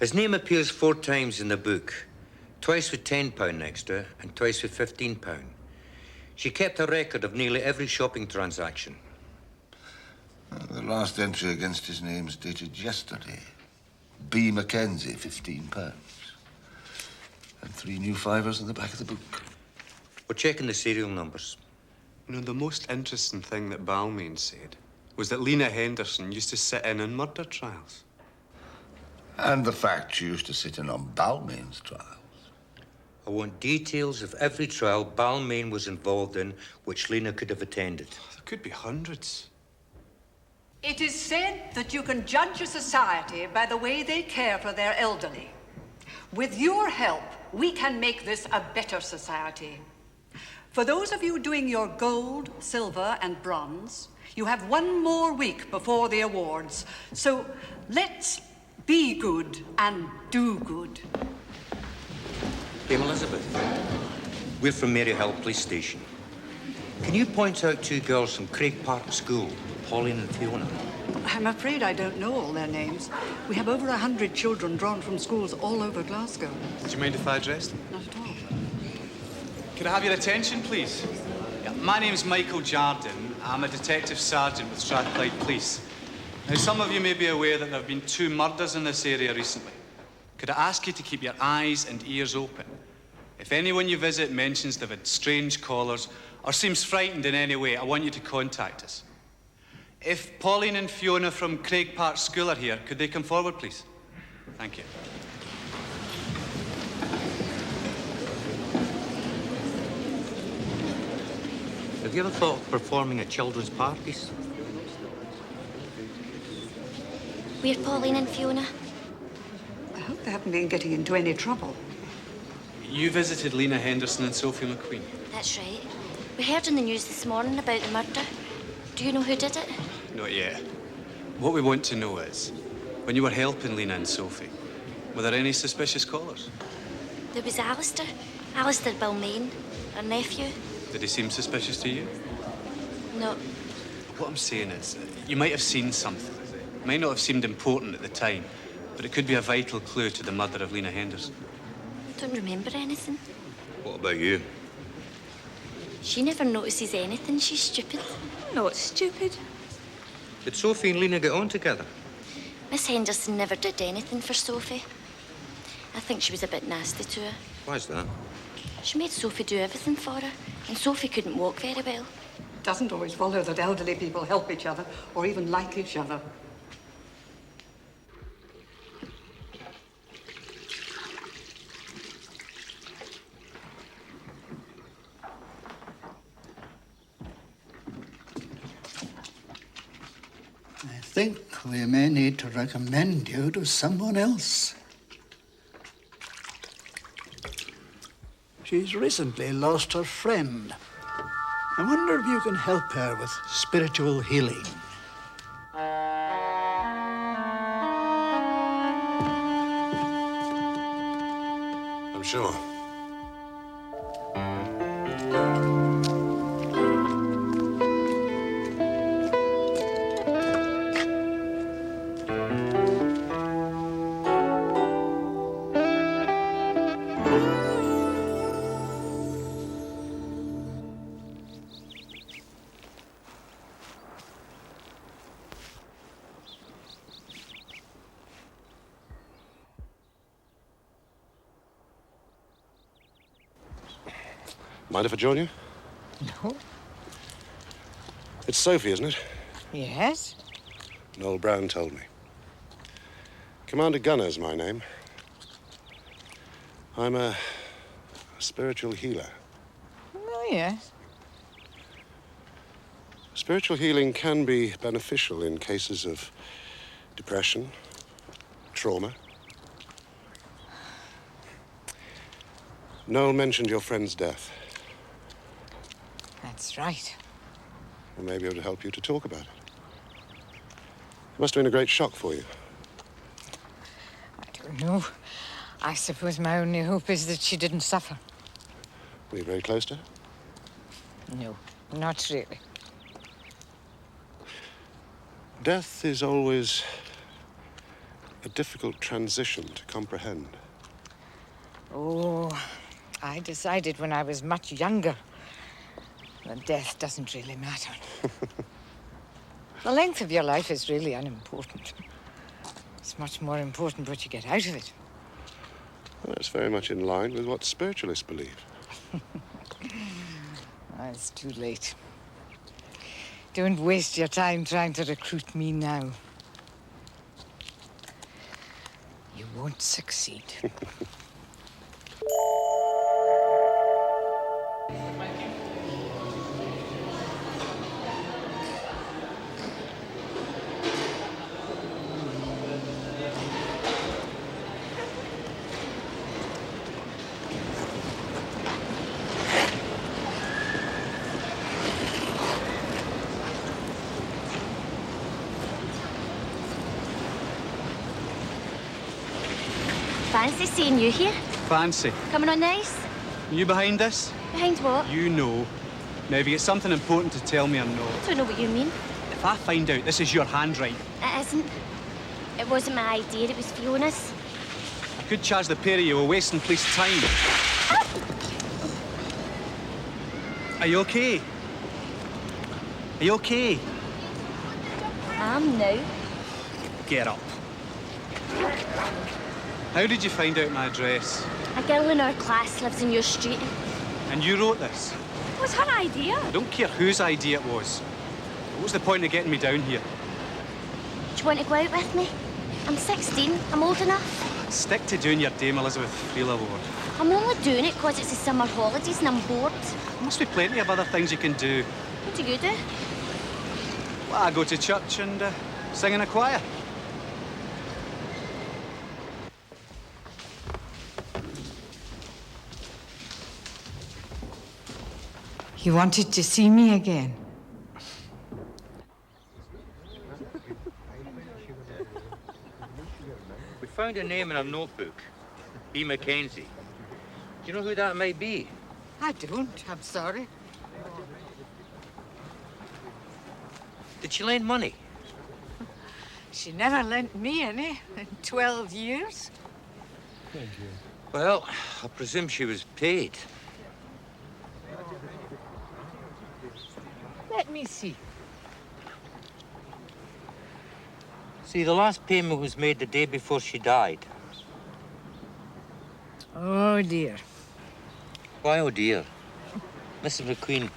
His name appears 4 times in the book. Twice with £10 next to it, and twice with £15. She kept a record of nearly every shopping transaction. The last entry against his name's dated yesterday. B. Mackenzie, £15. And 3 new fivers in the back of the book. We're checking the serial numbers. You know, the most interesting thing that Balmain said was that Lena Henderson used to sit in on murder trials. And the fact she used to sit in on Balmain's trials. I want details of every trial Balmain was involved in which Lena could have attended. There could be hundreds. It is said that you can judge a society by the way they care for their elderly. With your help, we can make this a better society. For those of you doing your gold, silver, and bronze, you have 1 more week before the awards. So let's be good and do good. Dame Elizabeth, we're from Maryhill Police Station. Can you point out 2 girls from Craig Park School, Pauline and Fiona? I'm afraid I don't know all their names. We have over 100 children drawn from schools all over Glasgow. Do you mind if I address them? Not at all. Could I have your attention, please? Yeah, my name's Michael Jardine. I'm a detective sergeant with Strathclyde Police. Now, some of you may be aware that there have been 2 murders in this area recently. Could I ask you to keep your eyes and ears open? If anyone you visit mentions they've had strange callers or seems frightened in any way, I want you to contact us. If Pauline and Fiona from Craig Park School are here, could they come forward, please? Thank you. Have you ever thought of performing at children's parties? We're Pauline and Fiona. I hope they haven't been getting into any trouble. You visited Lena Henderson and Sophie McQueen. That's right. We heard in the news this morning about the murder. Do you know who did it? Not yet. What we want to know is, when you were helping Lena and Sophie, were there any suspicious callers? There was Alistair Balmain, our nephew. Did he seem suspicious to you? No, What I'm saying is, you might have seen something. It might not have seemed important at the time, but it could be a vital clue to the murder of Lena Henderson. I don't remember anything. What about you? She never notices anything. She's stupid. Not stupid. Did Sophie and Lena get on together? Miss Henderson never did anything for Sophie. I think she was a bit nasty to her. Why's that? She made Sophie do everything for her, and Sophie couldn't walk very well. It doesn't always follow that elderly people help each other or even like each other. I think we may need to recommend you to someone else. She's recently lost her friend. I wonder if you can help her with spiritual healing. I'm sure. Mind if I join you? No. It's Sophie, isn't it? Yes? Noel Brown told me. Commander Gunner's my name. I'm a spiritual healer. Oh, yes. Spiritual healing can be beneficial in cases of depression, trauma. Noel mentioned your friend's death. That's right. We may be able to help you to talk about it. It must have been a great shock for you. I don't know. I suppose my only hope is that she didn't suffer. Were you very close to her? No, not really. Death is always a difficult transition to comprehend. Oh, I decided when I was much younger that death doesn't really matter. The length of your life is really unimportant. It's much more important what you get out of it. Well, that's very much in line with what spiritualists believe. It's too late. Don't waste your time trying to recruit me now. You won't succeed. Fancy seeing you here. Fancy. Coming on nice? You behind this? Behind what? You know. Now, if you get something important to tell me or not. I don't know what you mean. if I find out this is your handwriting... It isn't. It wasn't my idea, it was Fiona's. I could charge the pair of you with wasting police time. Are you okay? Are you okay? I'm now. Get up. How did you find out my address? A girl in our class lives in your street. And you wrote this? It was her idea. I don't care whose idea it was. What was the point of getting me down here? Do you want to go out with me? I'm 16. I'm old enough. Stick to doing your Dame Elizabeth Friel Award. I'm only doing it because it's the summer holidays and I'm bored. There must be plenty of other things you can do. What do you do? Well, I go to church and sing in a choir. He wanted to see me again. We found a name in a notebook. B. Mackenzie. Do you know who that might be? I don't. I'm sorry. Did she lend money? She never lent me any in 12 years. Thank you. Well, I presume she was paid. Let me see. See, the last payment was made the day before she died. Oh, dear. Why, oh dear? Mrs. McQueen,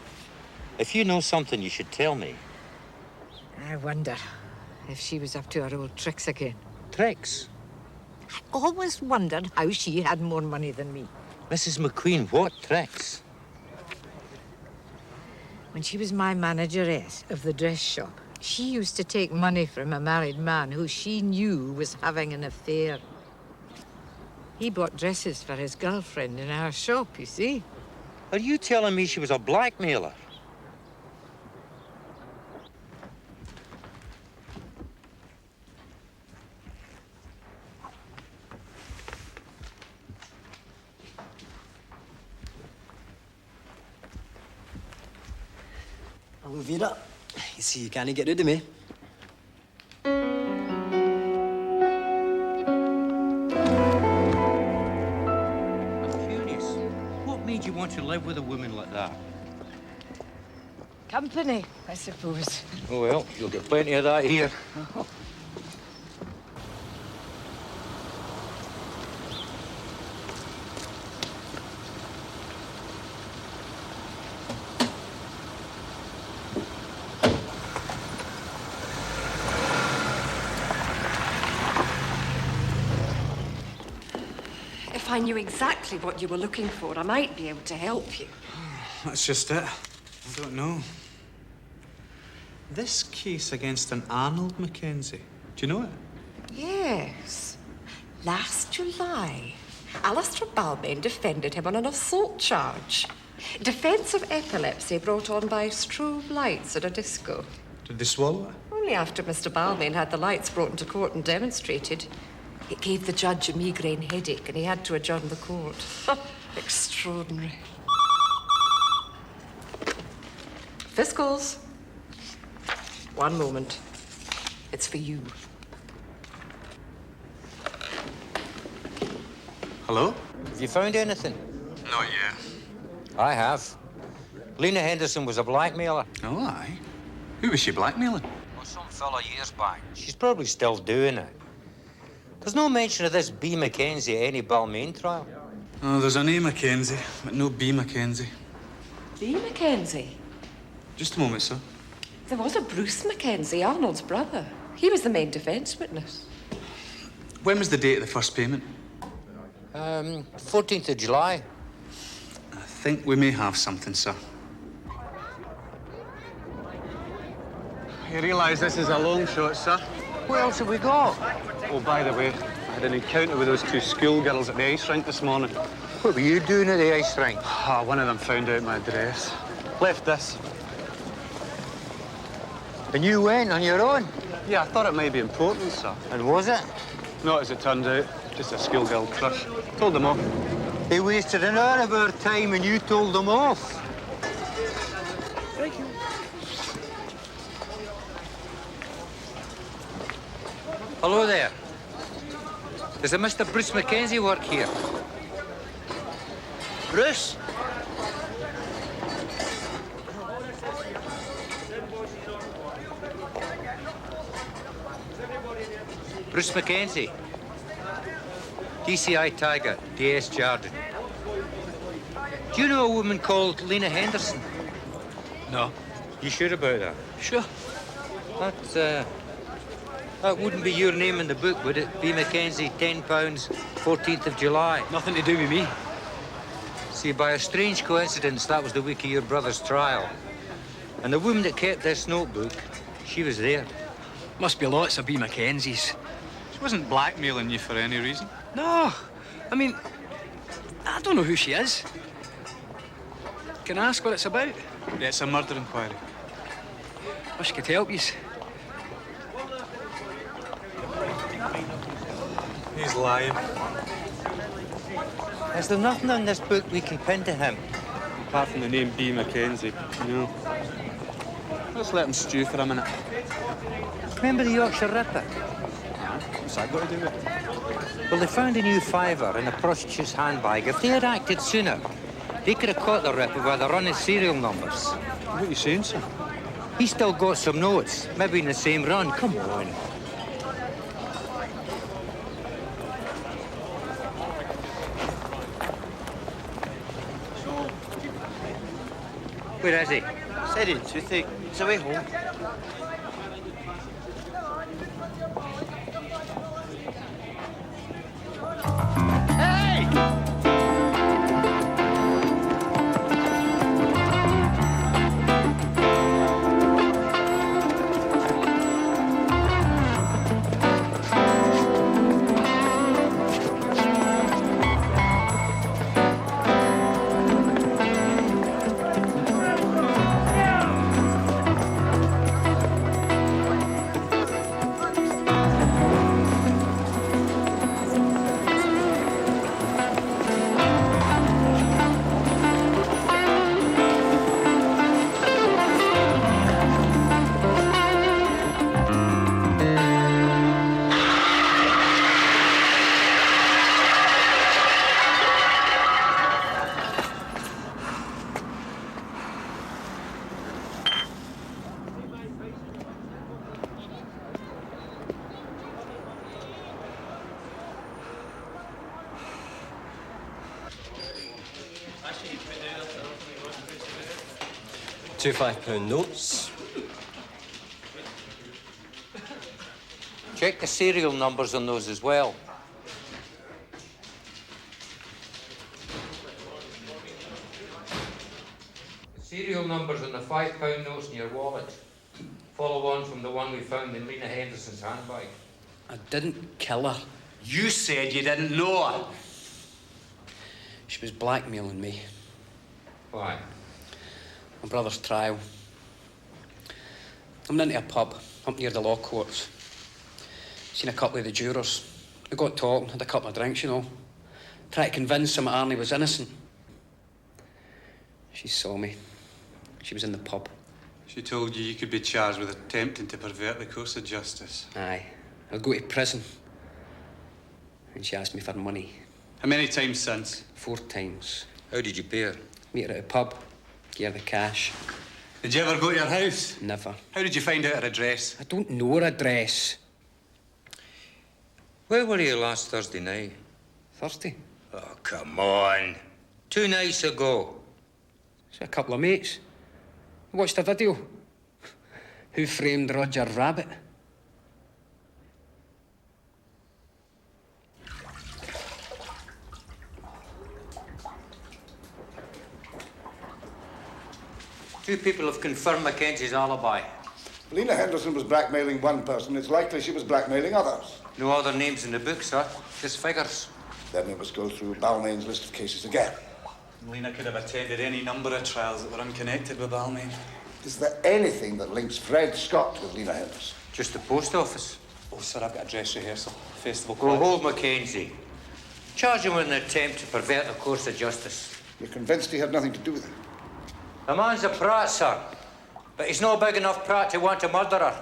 if you know something, you should tell me. I wonder if she was up to her old tricks again. Tricks? I always wondered how she had more money than me. Mrs. McQueen, what tricks? When she was my manageress of the dress shop, she used to take money from a married man who she knew was having an affair. He bought dresses for his girlfriend in our shop, you see. Are you telling me she was a blackmailer? Hello, Vera. You see, you can't get rid of me. I'm curious. What made you want to live with a woman like that? Company, I suppose. Oh, well, you'll get plenty of that here. If I knew exactly what you were looking for, I might be able to help you. That's just it. I don't know. This case against an Arnold Mackenzie, do you know it? Yes. Last July, Alistair Balmain defended him on an assault charge. Defense of epilepsy brought on by strobe lights at a disco. Did they swallow it? Only after Mr. Balmain had the lights brought into court and demonstrated. It gave the judge a migraine headache and he had to adjourn the court. Extraordinary. Fiscals. One moment. It's for you. Hello? Have you found anything? Not yet. I have. Lena Henderson was a blackmailer. Oh, aye. Who was she blackmailing? Well, some fella years back. She's probably still doing it. There's no mention of this B. Mackenzie at any Balmain trial. Oh, there's an A. Mackenzie, but no B. Mackenzie. B. Mackenzie? Just a moment, sir. There was a Bruce Mackenzie, Arnold's brother. He was the main defense witness. When was the date of the first payment? 14th of July. I think we may have something, sir. You realise this is a long shot, sir? What else have we got? Oh, by the way, I had an encounter with those two schoolgirls at the ice rink this morning. What were you doing at the ice rink? One of them found out my address. Left this. And you went on your own? Yeah, I thought it might be important, sir. And was it? Not as it turned out. Just a schoolgirl crush. Told them off. They wasted an hour of our time and you told them off. Thank you. Hello there. Does a Mr. Bruce Mackenzie work here? Bruce? Bruce Mackenzie. DCI Taggart, DS Jardine. Do you know a woman called Lena Henderson? No. You sure about that? Sure. That wouldn't be your name in the book, would it? B. Mackenzie, £10, 14th of July. Nothing to do with me. See, by a strange coincidence, that was the week of your brother's trial. And the woman that kept this notebook, she was there. Must be lots of B. Mackenzies. She wasn't blackmailing you for any reason. No. I mean, I don't know who she is. Can I ask what it's about? Yeah, it's a murder inquiry. Wish I could help you. He's lying. Is there nothing on this book we can pin to him? Apart from the name B. Mackenzie, no. Let's let him stew for a minute. Remember the Yorkshire Ripper? What's that got to do with it? Well, they found a new fiver in a prostitute's handbag. If they had acted sooner, they could have caught the Ripper by the running serial numbers. What are you saying, sir? He's still got some notes, maybe in the same run. Come on. Where is he? Said he had toothache. He's away home. Two £5 notes. Check the serial numbers on those as well. The serial numbers on the £5 notes in your wallet follow on from the one we found in Lena Henderson's handbag. I didn't kill her. You said you didn't know her. She was blackmailing me. Why? My brother's trial. I went into a pub up near the law courts. Seen a couple of the jurors. We got talking, had a couple of drinks, you know. Tried to convince them that Arnie was innocent. She saw me. She was in the pub. She told you could be charged with attempting to pervert the course of justice. Aye. I'll go to prison. And she asked me for money. How many times since? 4 times. How did you pay her? Meet her at a pub. Give her the cash. Did you ever go to her house? Never. How did you find out her address? I don't know her address. Where were you last Thursday night? Thursday? Oh, come on. 2 nights ago. It's a couple of mates. I watched a video. Who Framed Roger Rabbit? Two people have confirmed Mackenzie's alibi. Lena Henderson was blackmailing one person. It's likely she was blackmailing others. No other names in the book, sir. Just figures. Then we must go through Balmain's list of cases again. Lena could have attended any number of trials that were unconnected with Balmain. Is there anything that links Fred Scott with Lena Henderson? Just the post office. Oh, sir, I've got a dress rehearsal. Festival Go class. hold Mackenzie. Charge him with an attempt to pervert the course of justice. You're convinced he had nothing to do with it? The man's a prat, sir. But he's no big enough prat to want to murder her.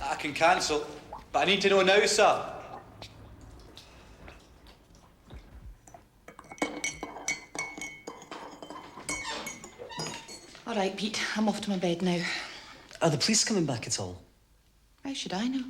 I can cancel. But I need to know now, sir. All right, Pete, I'm off to my bed now. Are the police coming back at all? How should I know?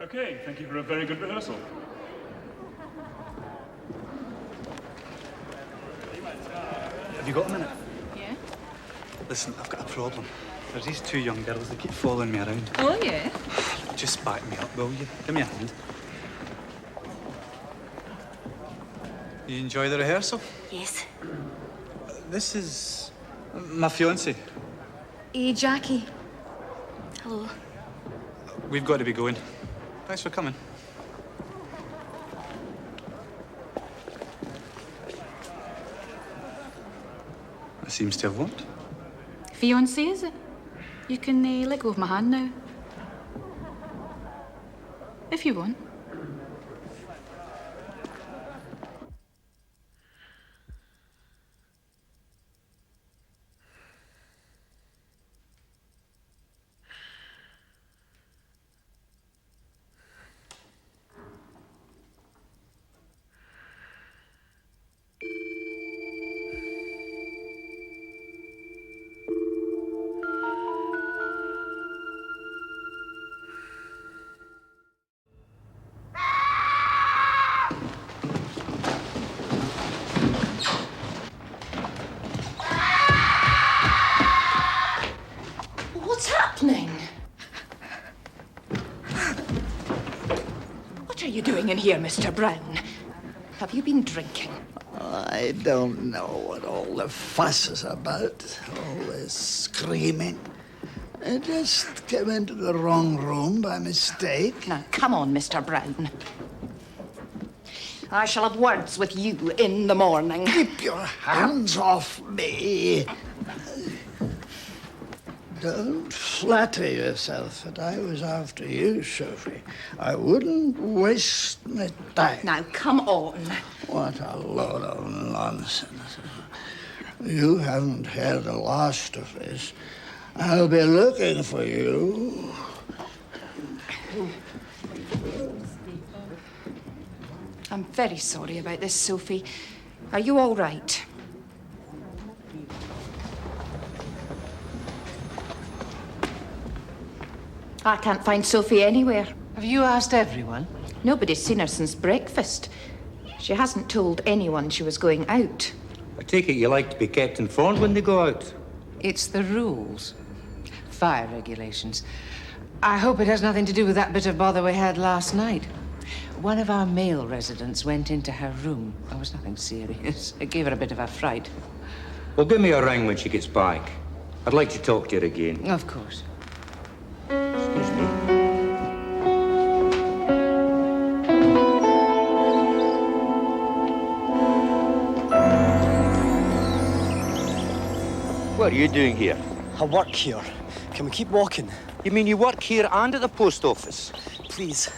Okay, thank you for a very good rehearsal. Have you got a minute? Yeah? Listen, I've got a problem. There's these two young girls, they keep following me around. Oh, yeah? Just back me up, will you? Give me a hand. You enjoy the rehearsal? Yes. This is my fiancée. Hey, Jackie. Hello. We've got to be going. Thanks for coming. That seems to have worked. Fiancé, is it? You can let go of my hand now. If you want. What's happening? What are you doing in here, Mr. Brown? Have you been drinking? I don't know what all the fuss is about, all this screaming. I just came into the wrong room by mistake. Now, come on, Mr. Brown. I shall have words with you in the morning. Keep your hands off me. Don't flatter yourself that I was after you, Sophie. I wouldn't waste my time. Now, come on. What a load of nonsense. You haven't heard the last of this. I'll be looking for you. I'm very sorry about this, Sophie. Are you all right? I can't find Sophie anywhere. Have you asked everyone? Nobody's seen her since breakfast. She hasn't told anyone she was going out. I take it you like to be kept informed when they go out. It's the rules. Fire regulations. I hope it has nothing to do with that bit of bother we had last night. One of our male residents went into her room. There was nothing serious. It gave her a bit of a fright. Well, give me a ring when she gets back. I'd like to talk to her again. Of course. Excuse me. What are you doing here? I work here. Can we keep walking? You mean you work here and at the post office? Please,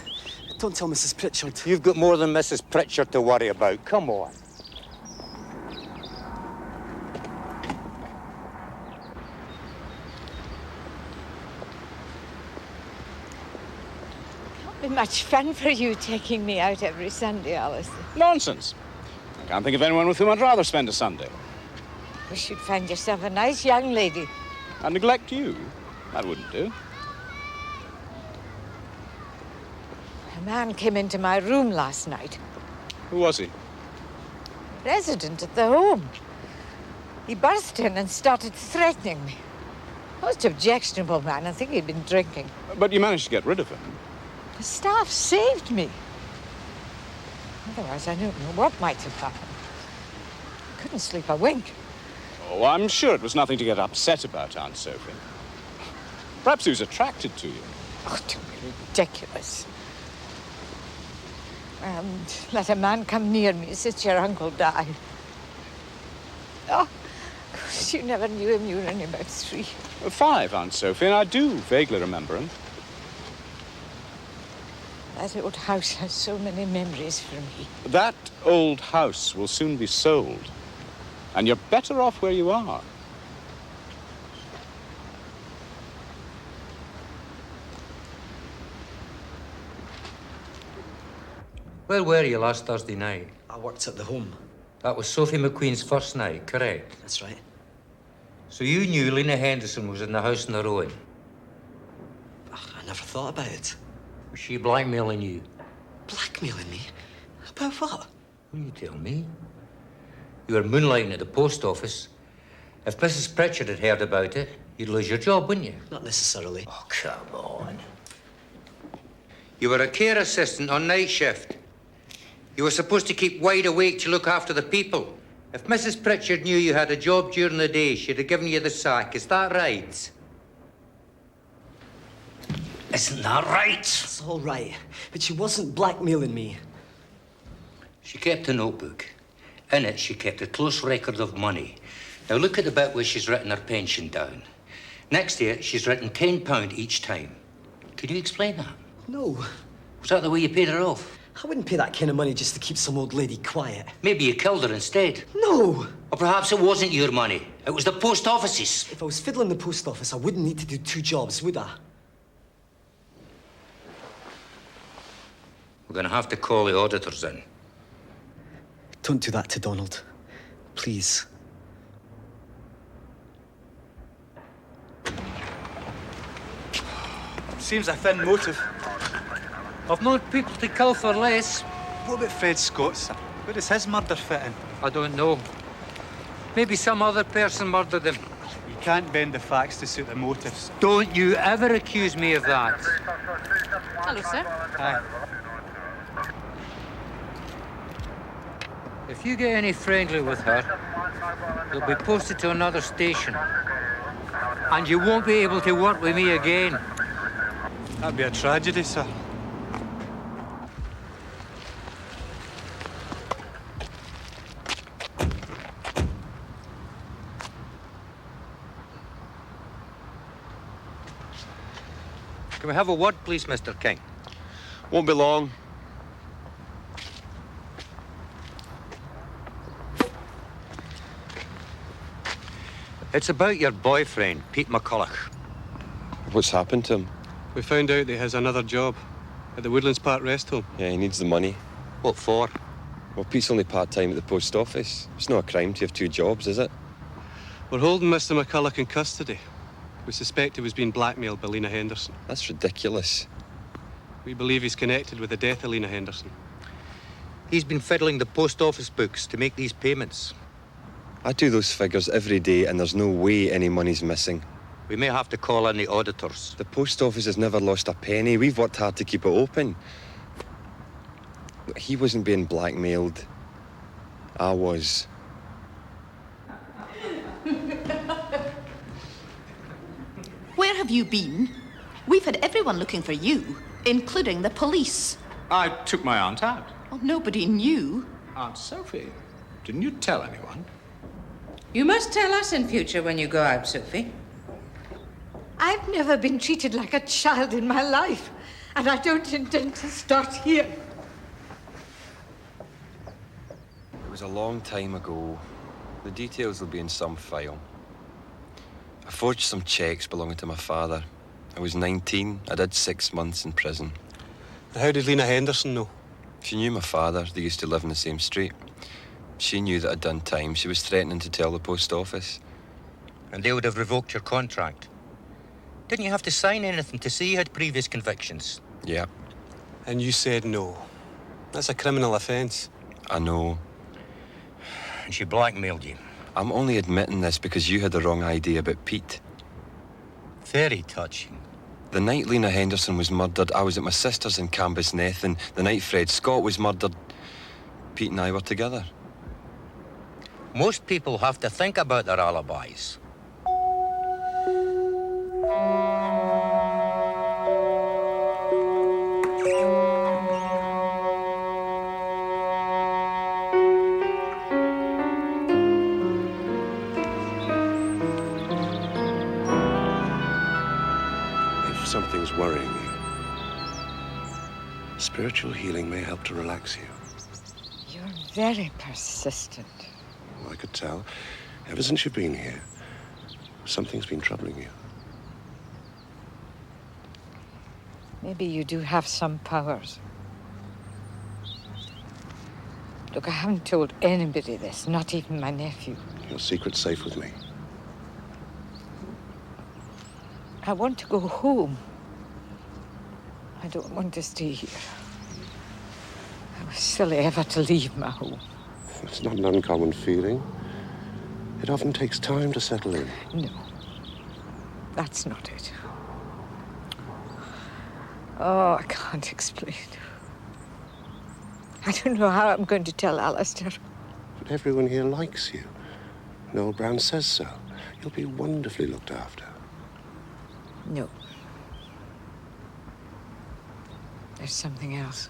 don't tell Mrs. Pritchard. You've got more than Mrs. Pritchard to worry about. Come on. Be much fun for you taking me out every Sunday, Alice. Nonsense. I can't think of anyone with whom I'd rather spend a Sunday. Wish you'd find yourself a nice young lady. And neglect you. That wouldn't do. A man came into my room last night. Who was he? Resident at the home. He burst in and started threatening me. Most objectionable man. I think he'd been drinking. But you managed to get rid of him. The staff saved me. Otherwise, I don't know what might have happened. Couldn't sleep a wink. Oh, I'm sure it was nothing to get upset about, Aunt Sophie. Perhaps he was attracted to you. Oh, don't be ridiculous. And let a man come near me since your uncle died. Oh, of course, you never knew him. You were only about 3. 5, Aunt Sophie, and I do vaguely remember him. That old house has so many memories for me. That old house will soon be sold. And you're better off where you are. Where were you last Thursday night? I worked at the home. That was Sophie McQueen's first night, correct? That's right. So you knew Lena Henderson was in the house on her own? I never thought about it. Was she blackmailing you? Blackmailing me? About what? Will you tell me? You were moonlighting at the post office. If Mrs. Pritchard had heard about it, you'd lose your job, wouldn't you? Not necessarily. Oh, come on. You were a care assistant on night shift. You were supposed to keep wide awake to look after the people. If Mrs. Pritchard knew you had a job during the day, she'd have given you the sack. Is that right? Isn't that right? It's all right. But she wasn't blackmailing me. She kept a notebook. In it, she kept a close record of money. Now, look at the bit where she's written her pension down. Next to it, she's written £10 each time. Could you explain that? No. Was that the way you paid her off? I wouldn't pay that kind of money just to keep some old lady quiet. Maybe you killed her instead. No! Or perhaps it wasn't your money. It was the post office's. If I was fiddling the post office, I wouldn't need to do 2 jobs, would I? We're going to have to call the auditors in. Don't do that to Donald. Please. Seems a thin motive. I've known people to kill for less. What about Fred Scott, sir? Where does his murder fit in? I don't know. Maybe some other person murdered him. You can't bend the facts to suit the motives. Don't you ever accuse me of that. Hello, sir. Aye. If you get any friendly with her, you'll be posted to another station. And you won't be able to work with me again. That'd be a tragedy, sir. Can we have a word, please, Mr. King? Won't be long. It's about your boyfriend, Pete McCulloch. What's happened to him? We found out that he has another job at the Woodlands Park Rest Home. Yeah, he needs the money. What for? Well, Pete's only part-time at the post office. It's not a crime to have 2 jobs, is it? We're holding Mr. McCulloch in custody. We suspect he was being blackmailed by Lena Henderson. That's ridiculous. We believe he's connected with the death of Lena Henderson. He's been fiddling the post office books to make these payments. I do those figures every day, and there's no way any money's missing. We may have to call in the auditors. The post office has never lost a penny. We've worked hard to keep it open. He wasn't being blackmailed. I was. Where have you been? We've had everyone looking for you, including the police. I took my aunt out. Oh, nobody knew. Aunt Sophie, didn't you tell anyone? You must tell us in future when you go out, Sophie. I've never been treated like a child in my life, and I don't intend to start here. It was a long time ago. The details will be in some file. I forged some checks belonging to my father. I was 19. I did 6 months in prison. And how did Lena Henderson know? She knew my father. They used to live in the same street. She knew that I'd done time. She was threatening to tell the post office. And they would have revoked your contract. Didn't you have to sign anything to say you had previous convictions? Yeah. And you said no. That's a criminal offence. I know. And she blackmailed you. I'm only admitting this because you had the wrong idea about Pete. Very touching. The night Lena Henderson was murdered, I was at my sister's in Cambusneth, and the night Fred Scott was murdered, Pete and I were together. Most people have to think about their alibis. If something's worrying you, spiritual healing may help to relax you. You're very persistent. Well, I could tell. Ever since you've been here, something's been troubling you. Maybe you do have some powers. Look, I haven't told anybody this, not even my nephew. Your secret's safe with me. I want to go home. I don't want to stay here. I was silly ever to leave my home. It's not an uncommon feeling. It often takes time to settle in. No, that's not it. Oh, I can't explain. I don't know how I'm going to tell Alistair. But everyone here likes you. Noel Brown says so. You'll be wonderfully looked after. No. There's something else.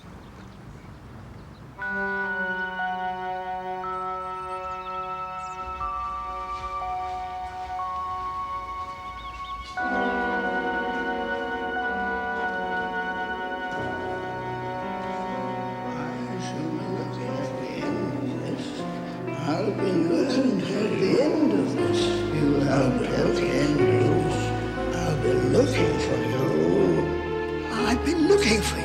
I'll be looking at the end of this. You'll have at the end of this. I'll be looking for you. I've been looking for you.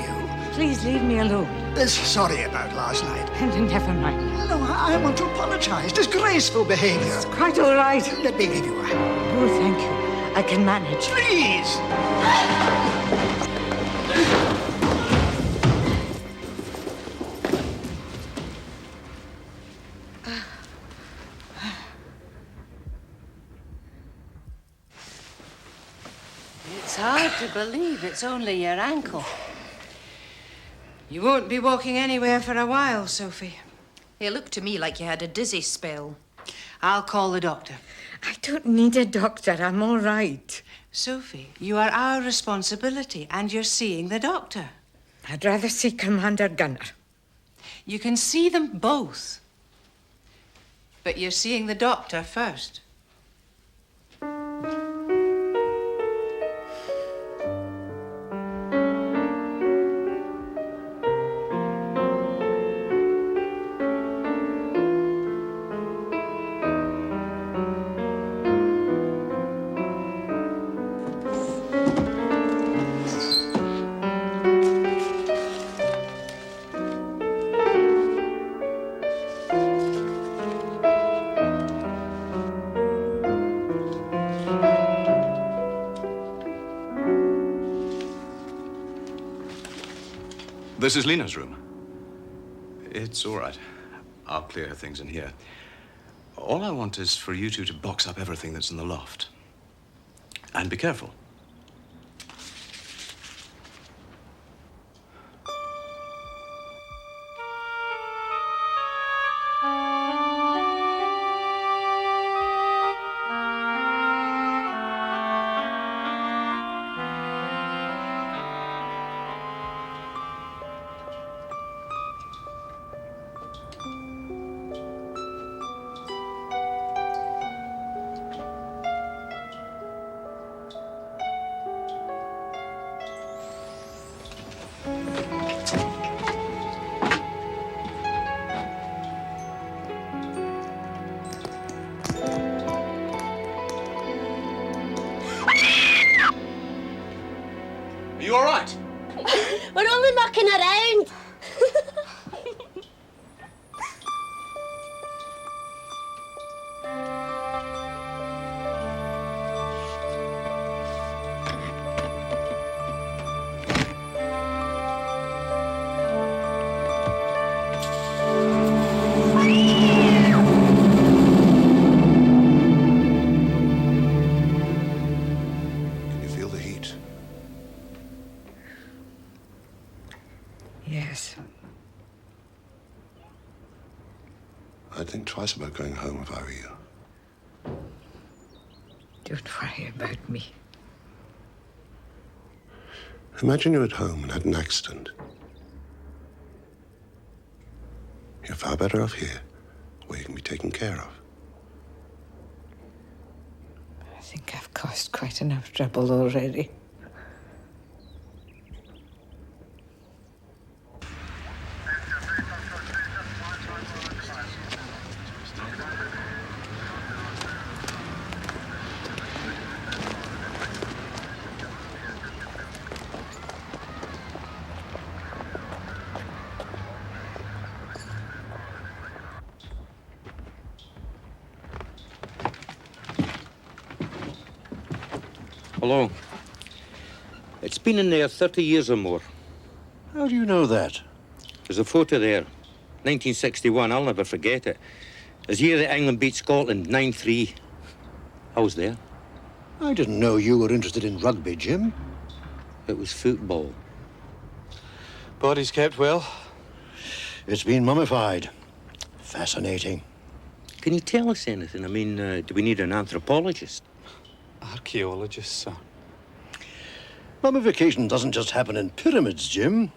Please leave me alone. Sorry about last night. Never mind. No, I want to apologize. Disgraceful behavior. It's quite all right. Let me give you a hand. Oh, thank you. I can manage. Please! It's hard to believe it's only your ankle. You won't be walking anywhere for a while, Sophie. It looked to me like you had a dizzy spell. I'll call the doctor. I don't need a doctor. I'm all right. Sophie, you are our responsibility, and you're seeing the doctor. I'd rather see Commander Gunner. You can see them both. But you're seeing the doctor first. This is Lena's room. It's all right. I'll clear her things in here. All I want is for you two to box up everything that's in the loft. And be careful. you all right? We're only mucking around. Can you feel the heat? Yes. I'd think twice about going home if I were you. Don't worry about me. Imagine you're at home and had an accident. You're far better off here, where you can be taken care of. I think I've caused quite enough trouble already. Hello. It's been in there 30 years or more. How do you know that? There's a photo there. 1961, I'll never forget it. It was the year that England beat Scotland, 9-3. I was there. I didn't know you were interested in rugby, Jim. It was football. Body's kept well? It's been mummified. Fascinating. Can you tell us anything? I mean, do we need an anthropologist? Archaeologist, sir. Mummification doesn't just happen in pyramids, Jim.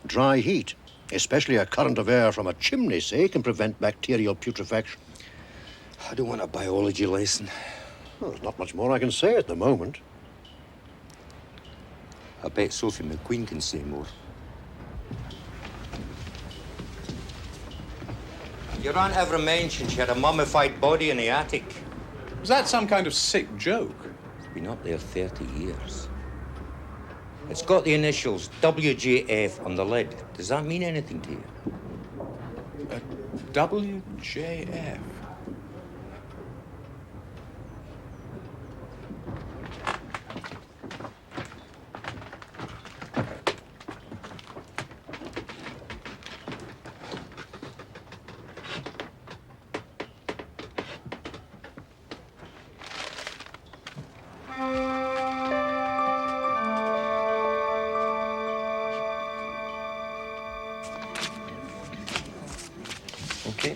Dry heat, especially a current of air from a chimney, say, can prevent bacterial putrefaction. I don't want a biology lesson. Well, there's not much more I can say at the moment. I bet Sophie McQueen can say more. Your aunt ever mentioned she had a mummified body in the attic? Was that some kind of sick joke? It's been up there 30 years. It's got the initials WJF on the lid. Does that mean anything to you? WJF? Okay.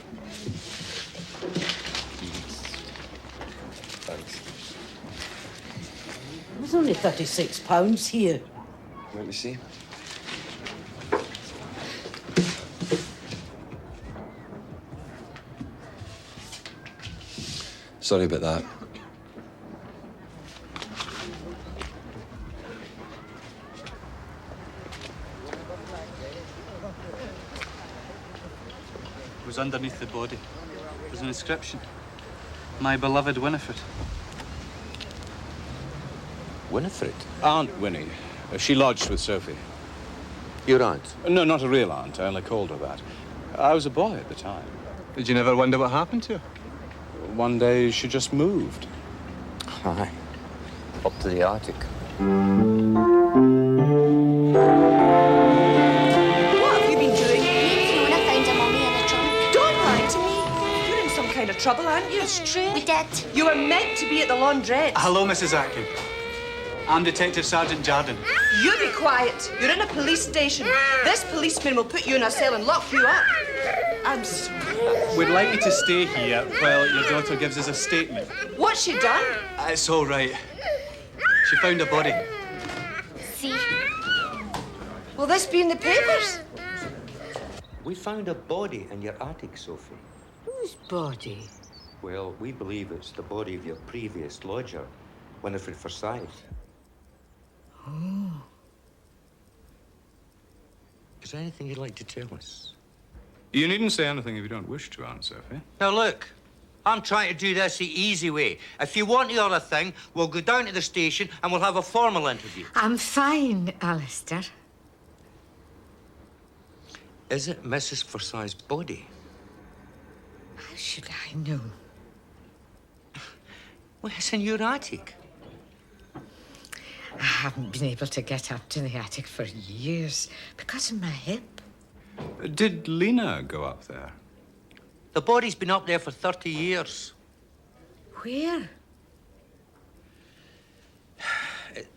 There's only £36 here. Let me see. Sorry about that. It was underneath the body. There's an inscription. My beloved Winifred. Winifred? Aunt Winnie. She lodged with Sophie. Your aunt? No, not a real aunt. I only called her that. I was a boy at the time. Did you never wonder what happened to her? One day she just moved. Aye. Up to the Arctic. What have you been doing? Fiona found a mummy in a trunk. Don't lie to me. You're in some kind of trouble, aren't you? It's true. We did. You were meant to be at the laundrette. Hello, Mrs. Atkin. I'm Detective Sergeant Jardine. You be quiet. You're in a police station. This policeman will put you in a cell and lock you up. I'm sorry. We'd like you to stay here while your daughter gives us a statement. What's she done? It's all right. She found a body. See? Will this be in the papers? We found a body in your attic, Sophie. Whose body? Well, we believe it's the body of your previous lodger, Winifred Forsyth. Oh. Is there anything you'd like to tell us? You needn't say anything if you don't wish to, Aunt Sophie. Now, look. I'm trying to do this the easy way. If you want the other thing, we'll go down to the station and we'll have a formal interview. I'm fine, Alistair. Is it Mrs. Forsyth's body? How should I know? Well, it's in your attic. I haven't been able to get up to the attic for years because of my hip. Did Lena go up there? The body's been up there for 30 years. Where?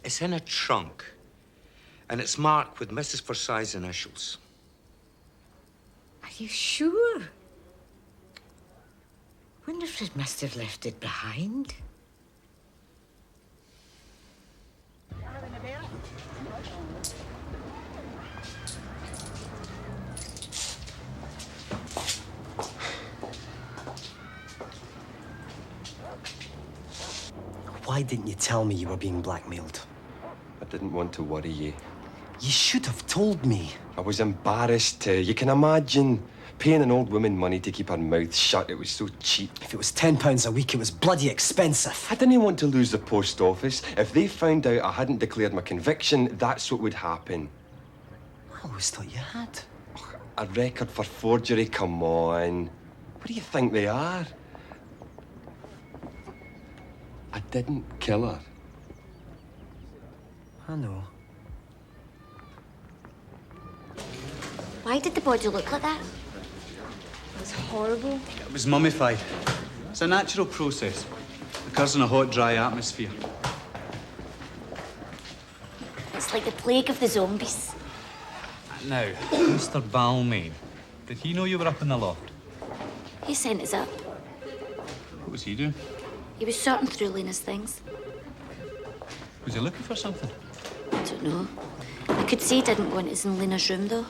It's in a trunk. And it's marked with Mrs. Forsyth's initials. Are you sure? Winifred must have left it behind. Why didn't you tell me you were being blackmailed? I didn't want to worry you. You should have told me. I was embarrassed to. You can imagine paying an old woman money to keep her mouth shut. It was so cheap. If it was £10 a week, it was bloody expensive. I didn't want to lose the post office. If they found out I hadn't declared my conviction, that's what would happen. I always thought you had. A record for forgery? Come on. What do you think they are? I didn't kill her. I know. Why did the body look like that? It's horrible. It was mummified. It's a natural process. It occurs in a hot, dry atmosphere. It's like the plague of the zombies. Now, Mr. Balmain, did he know you were up in the loft? He sent us up. What was he doing? He was sorting through Lena's things. Was he looking for something? I don't know. I could see he didn't want us in Lena's room, though.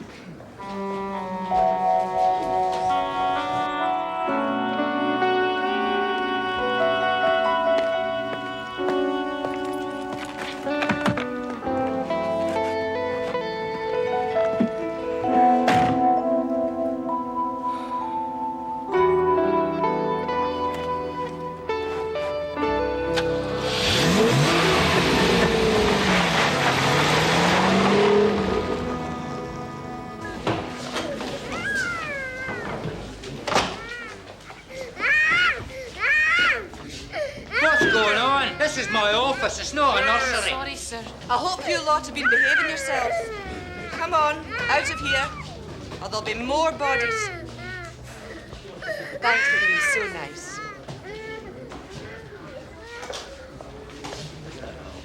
This is my office. It's not a nursery. Sorry, sir. I hope you lot have been behaving yourselves. Come on, out of here, or there'll be more bodies. Thanks for being so nice.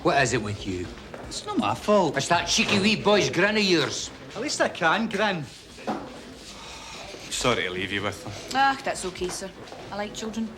What is it with you? It's not my fault. It's that cheeky wee boy's grin of yours. At least I can grin. Sorry to leave you with them. Ah, that's okay, sir. I like children.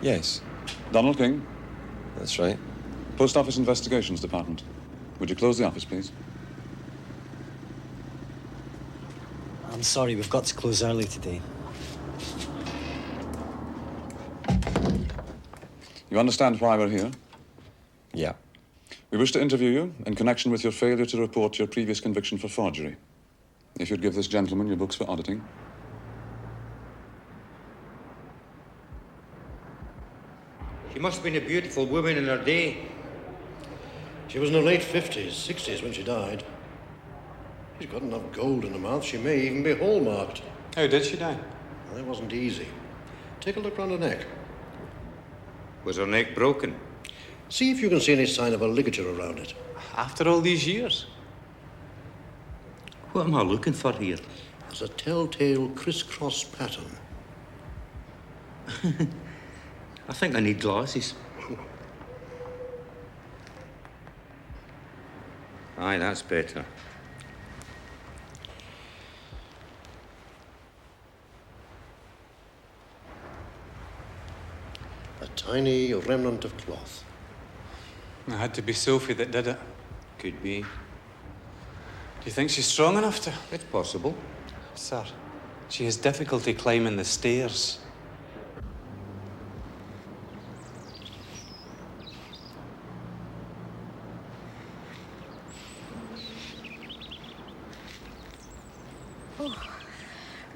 Yes. Donald King. That's right. Post Office Investigations Department. Would you close the office, please? I'm sorry, we've got to close early today. You understand why we're here? Yeah. We wish to interview you in connection with your failure to report your previous conviction for forgery. If you'd give this gentleman your books for auditing. She must have been a beautiful woman in her day. She was in her late 50s, 60s when she died. She's got enough gold in her mouth, she may even be hallmarked. How did she die? That wasn't easy. Take a look round her neck. Was her neck broken? See if you can see any sign of a ligature around it. After all these years? What am I looking for here? There's a telltale crisscross pattern. I think I need glasses. Aye, that's better. A tiny remnant of cloth. It had to be Sophie that did it. Could be. Do you think she's strong enough to? It's possible. Sir, she has difficulty climbing the stairs.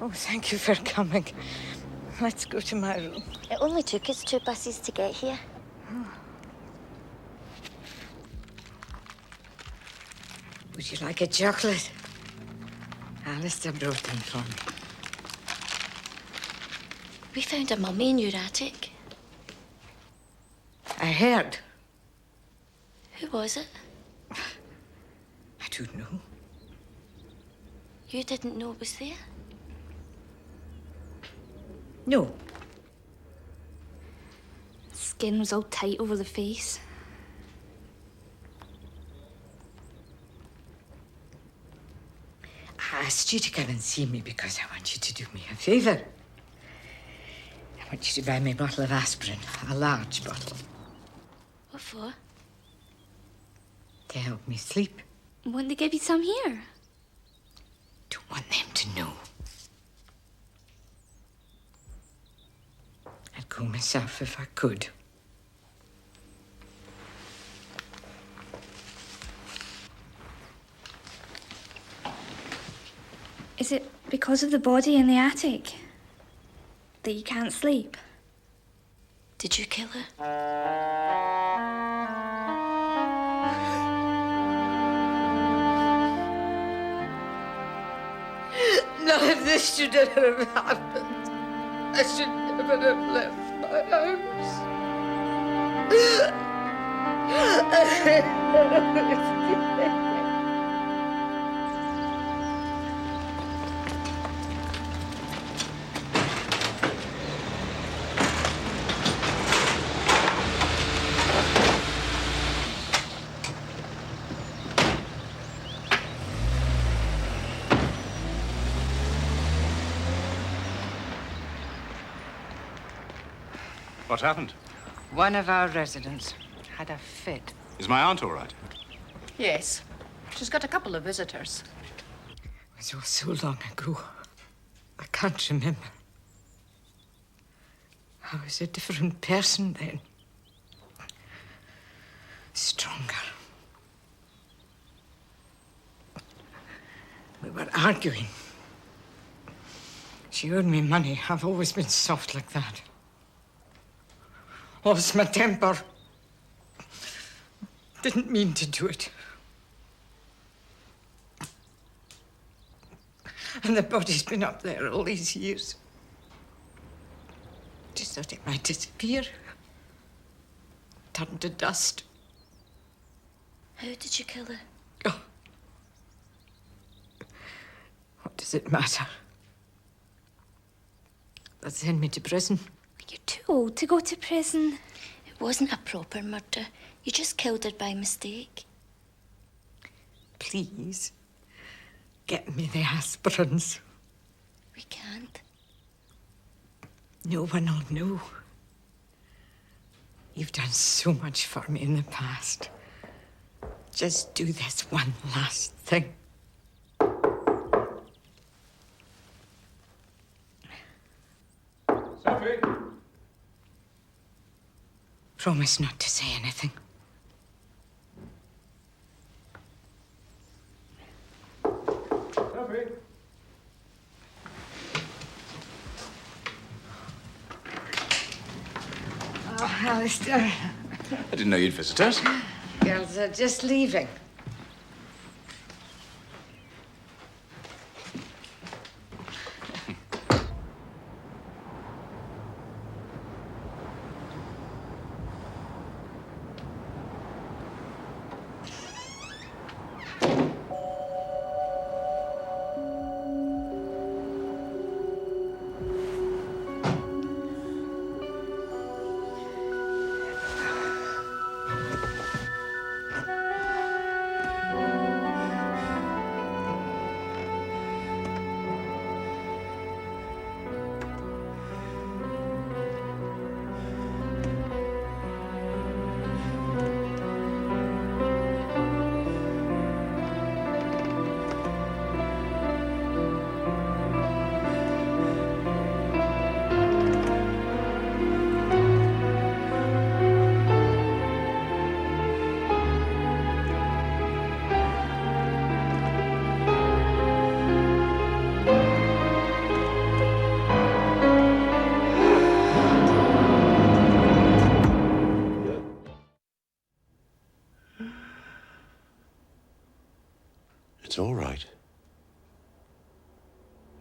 Oh, thank you for coming. Let's go to my room. It only took us 2 buses to get here. Would you like a chocolate? Alistair brought them for me. We found a mummy in your attic. I heard. Who was it? I don't know. You didn't know it was there? No. Skin was all tight over the face. I asked you to come and see me because I want you to do me a favour. I want you to buy me a bottle of aspirin, a large bottle, What for? to help me sleep. Won't they give you some here? Don't want them to know. I'd go myself if I could. Is it because of the body in the attic that you can't sleep? Did you kill her? None of this should ever have happened. I should never have left my house. What happened? One of our residents had a fit. Is my aunt all right? Yes. She's got a couple of visitors. It was all so long ago. I can't remember. I was a different person then. Stronger. We were arguing. She owed me money. I've always been soft like that. Lost my temper. Didn't mean to do it. And the body's been up there all these years. Just thought it might disappear. Turn to dust. How did you kill her? Oh. What does it matter? They'll send me to prison. You're too old to go to prison. It wasn't a proper murder. You just killed her by mistake. Please, get me the aspirins. We can't. No one will know. You've done so much for me in the past. Just do this one last thing. Sophie! Promise not to say anything. Sophie! Oh, Alistair. I didn't know you'd visit us. Girls are just leaving.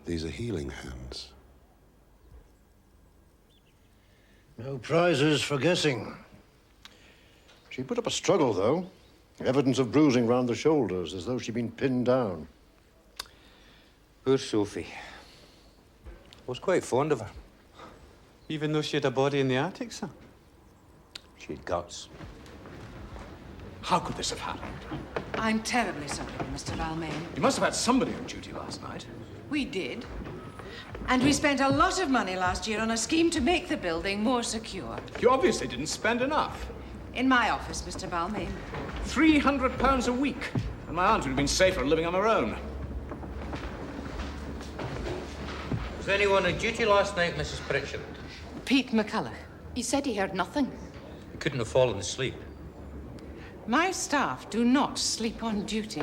These are healing hands. No prizes for guessing. She put up a struggle, though. Evidence of bruising round the shoulders, as though she'd been pinned down. Poor Sophie. I was quite fond of her. Even though she had a body in the attic, sir? She had guts. How could this have happened? I'm terribly sorry, Mr. Balmain. You must have had somebody on duty last night. We did. And we spent a lot of money last year on a scheme to make the building more secure. You obviously didn't spend enough. In my office, Mr. Balmain. £300 a week. And my aunt would have been safer living on her own. Was anyone on duty last night, Mrs. Pritchard? Pete McCulloch. He said he heard nothing. He couldn't have fallen asleep. My staff do not sleep on duty.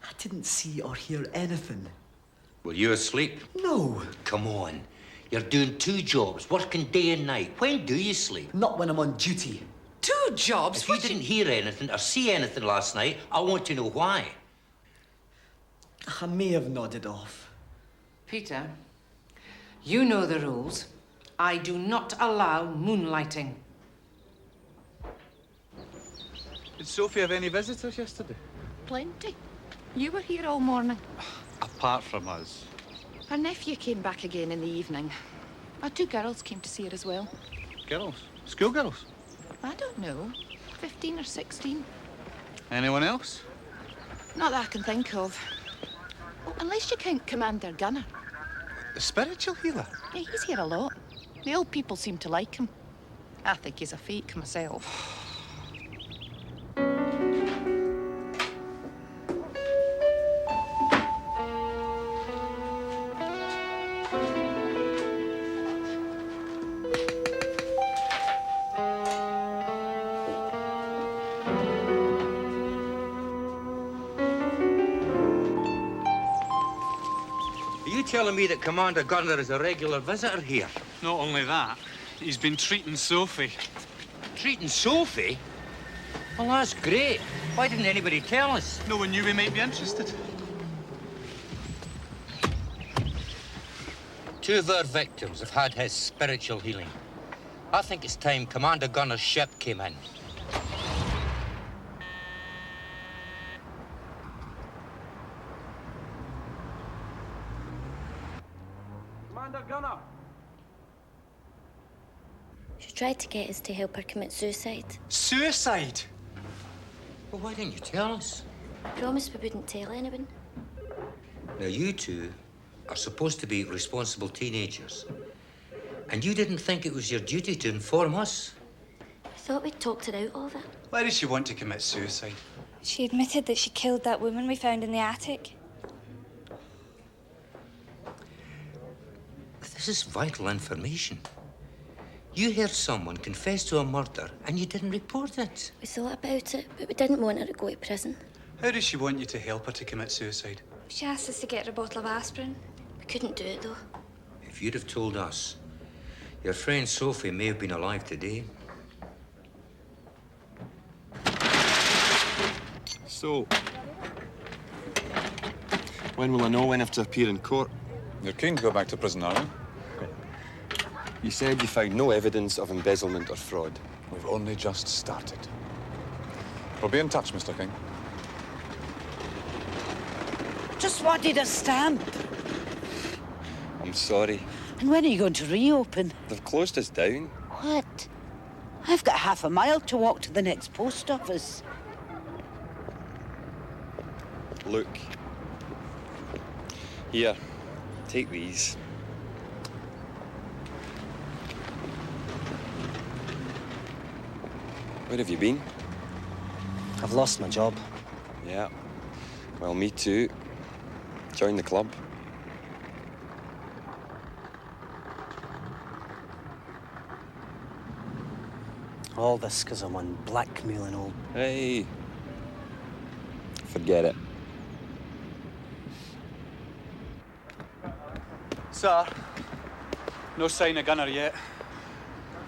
I didn't see or hear anything. Were you asleep? No. Come on. You're doing 2 jobs, working day and night. When do you sleep? Not when I'm on duty. 2 jobs? If you didn't hear anything or see anything last night, I want to know why. I may have nodded off. Peter, you know the rules. I do not allow moonlighting. Did Sophie have any visitors yesterday? Plenty. You were here all morning. Apart from us. Her nephew came back again in the evening. Our 2 girls came to see her as well. Girls? Schoolgirls? I don't know. 15 or 16. Anyone else? Not that I can think of. Unless you count Commander Gunner. The spiritual healer? Yeah, he's here a lot. The old people seem to like him. I think he's a fake myself. Are you telling me that Commander Gunner is a regular visitor here? Not only that, he's been treating Sophie. Treating Sophie? Well, that's great. Why didn't anybody tell us? No one knew we might be interested. 2 of our victims have had his spiritual healing. I think it's time Commander Gunner's ship came in. Commander Gunner! She tried to get us to help her commit suicide. Suicide? Well, why didn't you tell us? Promised we wouldn't tell anyone. Now, you 2 are supposed to be responsible teenagers. And you didn't think it was your duty to inform us? I thought we'd talked her out of it. Why did she want to commit suicide? She admitted that she killed that woman we found in the attic. This is vital information. You heard someone confess to a murder and you didn't report it. We thought about it, but we didn't want her to go to prison. How does she want you to help her to commit suicide? She asked us to get her a bottle of aspirin. We couldn't do it, though. If you'd have told us, your friend Sophie may have been alive today. So, when will I know when I have to appear in court? You're keen to go back to prison, are you? You said you found no evidence of embezzlement or fraud. We've only just started. We'll be in touch, Mr. King. Just wanted a stamp. I'm sorry. And when are you going to reopen? They've closed us down. What? I've got half a mile to walk to the next post office. Look. Here, take these. Where have you been? I've lost my job. Yeah. Well, me too. Join the club. All this because I'm on blackmailing old... Hey. Forget it. Sir, no sign of Gunner yet.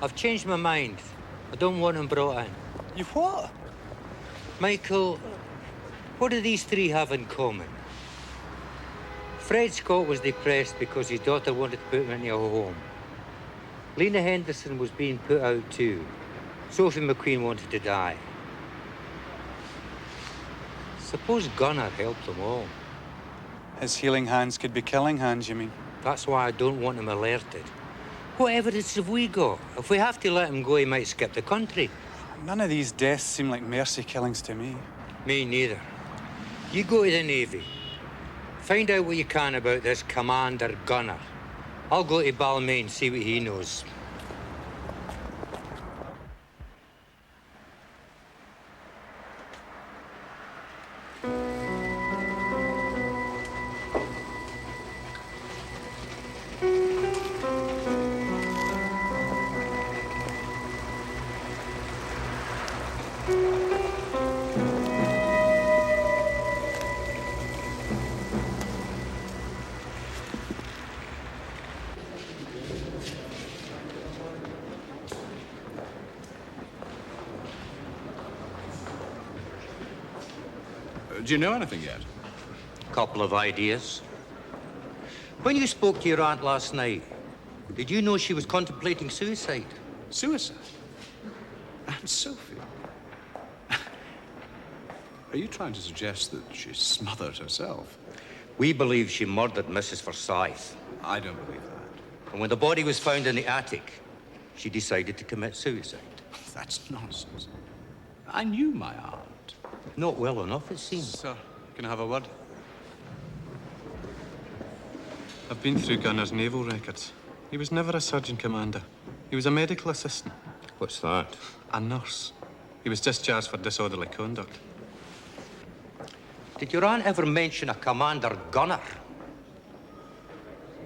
I've changed my mind. I don't want him brought in. You what? Michael, What do these three have in common? Fred Scott was depressed because his daughter wanted to put him into a home. Lena Henderson was being put out too. Sophie McQueen wanted to die. Suppose Gunnar helped them all. His healing hands could be killing hands, you mean? That's why I don't want him alerted. What evidence have we got? If we have to let him go, he might skip the country. None of these deaths seem like mercy killings to me. Me neither. You go to the Navy. Find out what you can about this Commander Gunnar. I'll go to Balmain, see what he knows. Do you know anything yet? Couple of ideas. When you spoke to your aunt last night, did you know she was contemplating suicide? Suicide? Aunt Sophie? Are you trying to suggest that she smothered herself? We believe she murdered Mrs. Forsyth. I don't believe that. And when the body was found in the attic, she decided to commit suicide. That's nonsense. I knew my aunt. Not well enough, it seems. Sir, can I have a word? I've been through Gunnar's naval records. He was never a surgeon commander. He was a medical assistant. What's that? A nurse. He was discharged for disorderly conduct. Did your aunt ever mention a Commander Gunnar?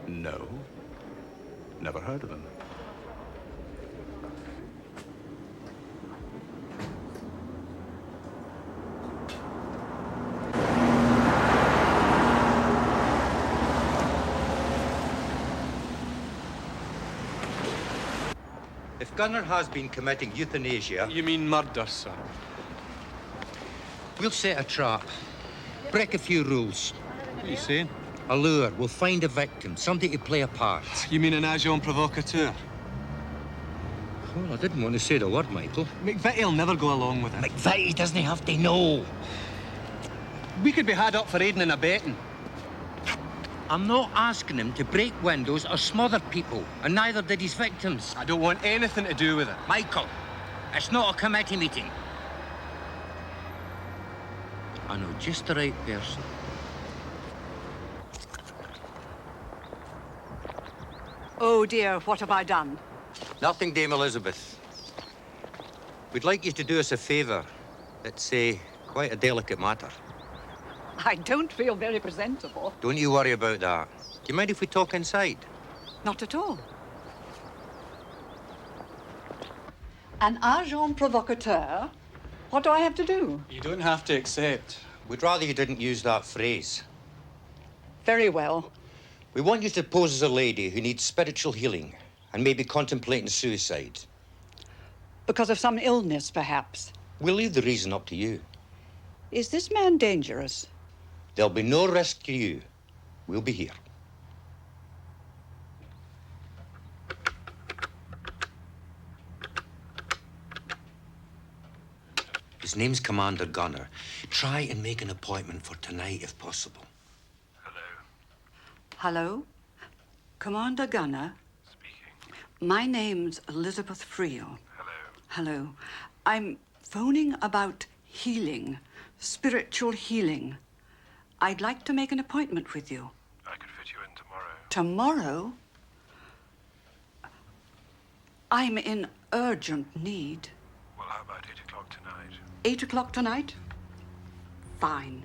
No. Never heard of him. If Gunnar has been committing euthanasia... You mean murder, sir? We'll set a trap. Break a few rules. What are you saying? A lure. We'll find a victim, somebody to play a part. You mean an agent provocateur? Well, I didn't want to say the word, Michael. McVitie'll never go along with it. McVitie doesn't have to know. We could be had up for aiding and abetting. I'm not asking him to break windows or smother people, and neither did his victims. I don't want anything to do with it. Michael, it's not a committee meeting. I know just the right person. Oh, dear, what have I done? Nothing, Dame Elizabeth. We'd like you to do us a favour. It's quite a delicate matter. I don't feel very presentable. Don't you worry about that. Do you mind if we talk inside? Not at all. An agent provocateur? What do I have to do? You don't have to accept. We'd rather you didn't use that phrase. Very well. We want you to pose as a lady who needs spiritual healing and maybe contemplating suicide. Because of some illness, perhaps. We'll leave the reason up to you. Is this man dangerous? There'll be no risk to you. We'll be here. His name's Commander Gunnar. Try and make an appointment for tonight, if possible. Hello? Commander Gunnar? Speaking. My name's Elizabeth Friel. Hello. I'm phoning about healing, spiritual healing. I'd like to make an appointment with you. I could fit you in tomorrow. Tomorrow? I'm in urgent need. Well, how about 8 o'clock tonight? 8 o'clock tonight? Fine.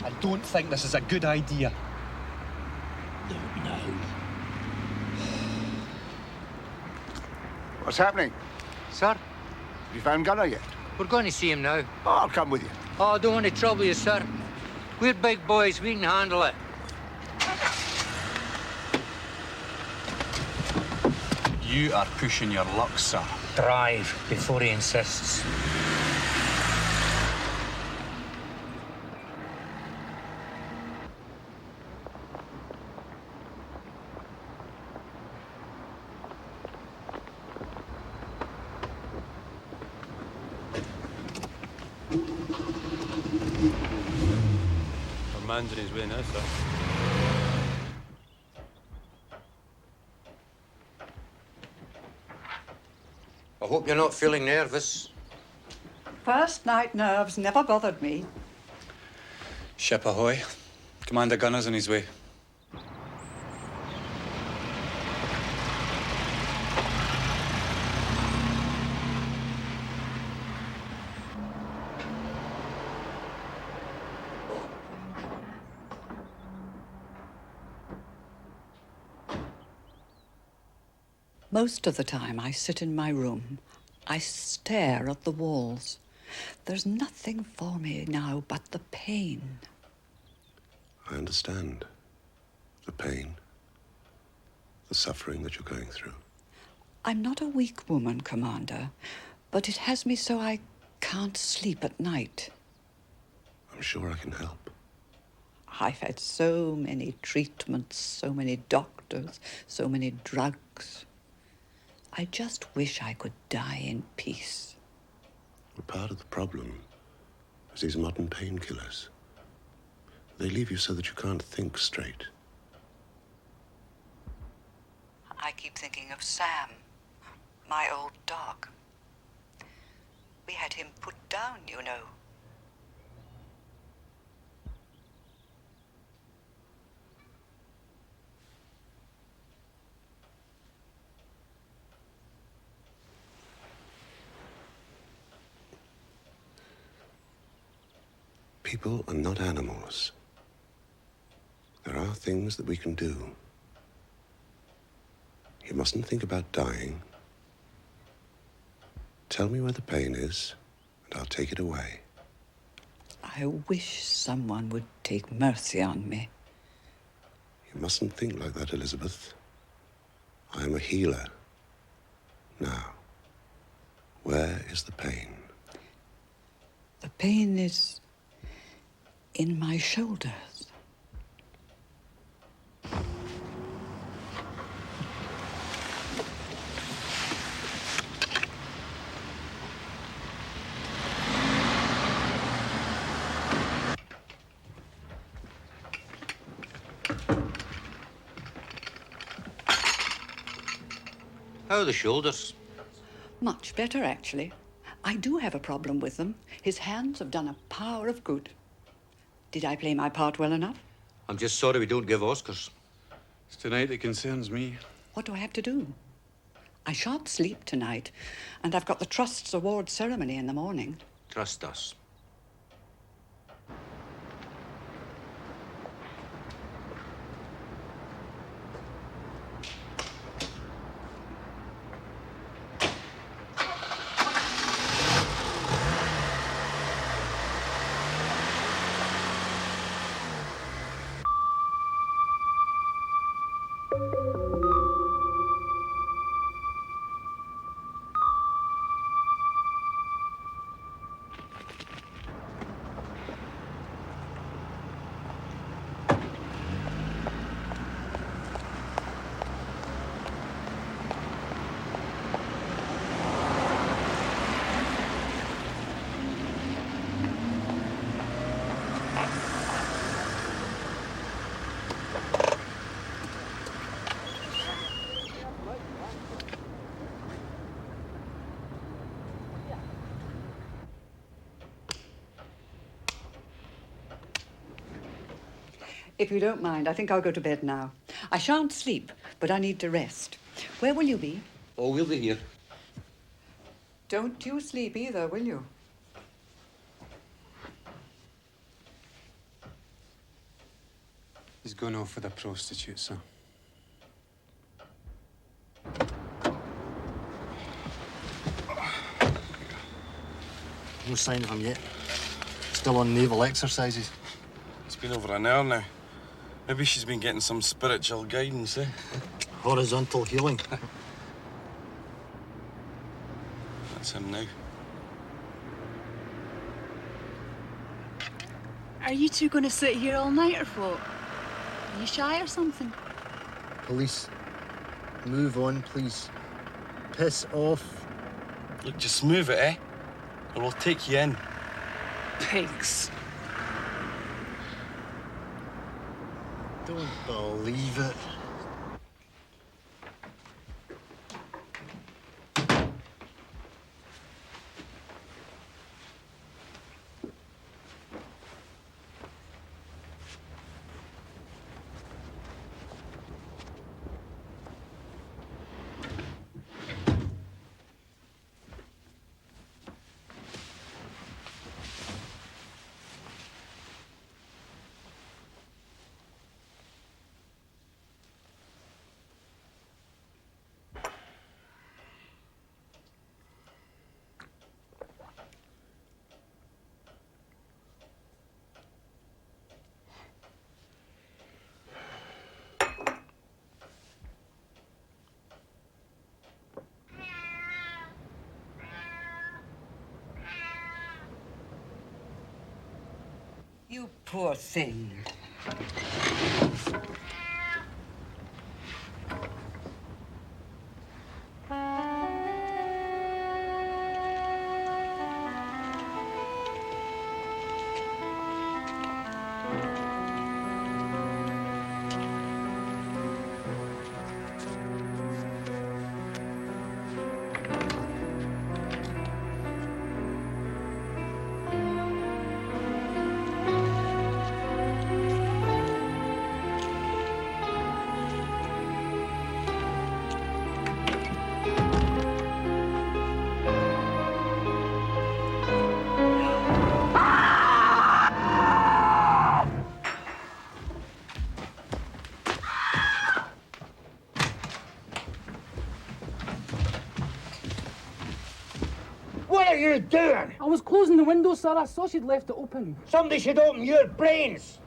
I don't think this is a good idea. No. What's happening? Sir? Have you found Gunner yet? We're going to see him now. Oh, I'll come with you. Oh, I don't want to trouble you, sir. We're big boys. We can handle it. You are pushing your luck, sir. Drive before he insists. Our man's in his way now, sir. I hope you're not feeling nervous. First night nerves never bothered me. Ship ahoy. Commander Gunner's on his way. Most of the time, I sit in my room. I stare at the walls. There's nothing for me now but the pain. I understand the pain, the suffering that you're going through. I'm not a weak woman, Commander, but it has me so I can't sleep at night. I'm sure I can help. I've had so many treatments, so many doctors, so many drugs. I just wish I could die in peace. Well, part of the problem is these modern painkillers. They leave you so that you can't think straight. I keep thinking of Sam, my old dog. We had him put down, you know. People are not animals. There are things that we can do. You mustn't think about dying. Tell me where the pain is, and I'll take it away. I wish someone would take mercy on me. You mustn't think like that, Elizabeth. I am a healer. Now, where is the pain? The pain is in my shoulders. How are the shoulders? Much better, actually. I do have a problem with them. His hands have done a power of good. Did I play my part well enough? I'm just sorry we don't give Oscars. It's tonight that concerns me. What do I have to do? I shan't sleep tonight, and I've got the Trust's award ceremony in the morning. Trust us. If you don't mind, I think I'll go to bed now. I shan't sleep, but I need to rest. Where will you be? Oh, we'll be here. Don't you sleep either, will you? He's gone off with a prostitute, sir. No sign of him yet. Still on naval exercises. It's been over an hour now. Maybe she's been getting some spiritual guidance, eh? Horizontal healing. That's him now. Are you two going to sit here all night or what? Are you shy or something? Police, move on, please. Piss off. Look, just move it, eh? Or we'll take you in. Pigs. Don't believe it. You poor thing. What are you doing? I was closing the window, sir. I saw she'd left it open. Somebody should open your brains.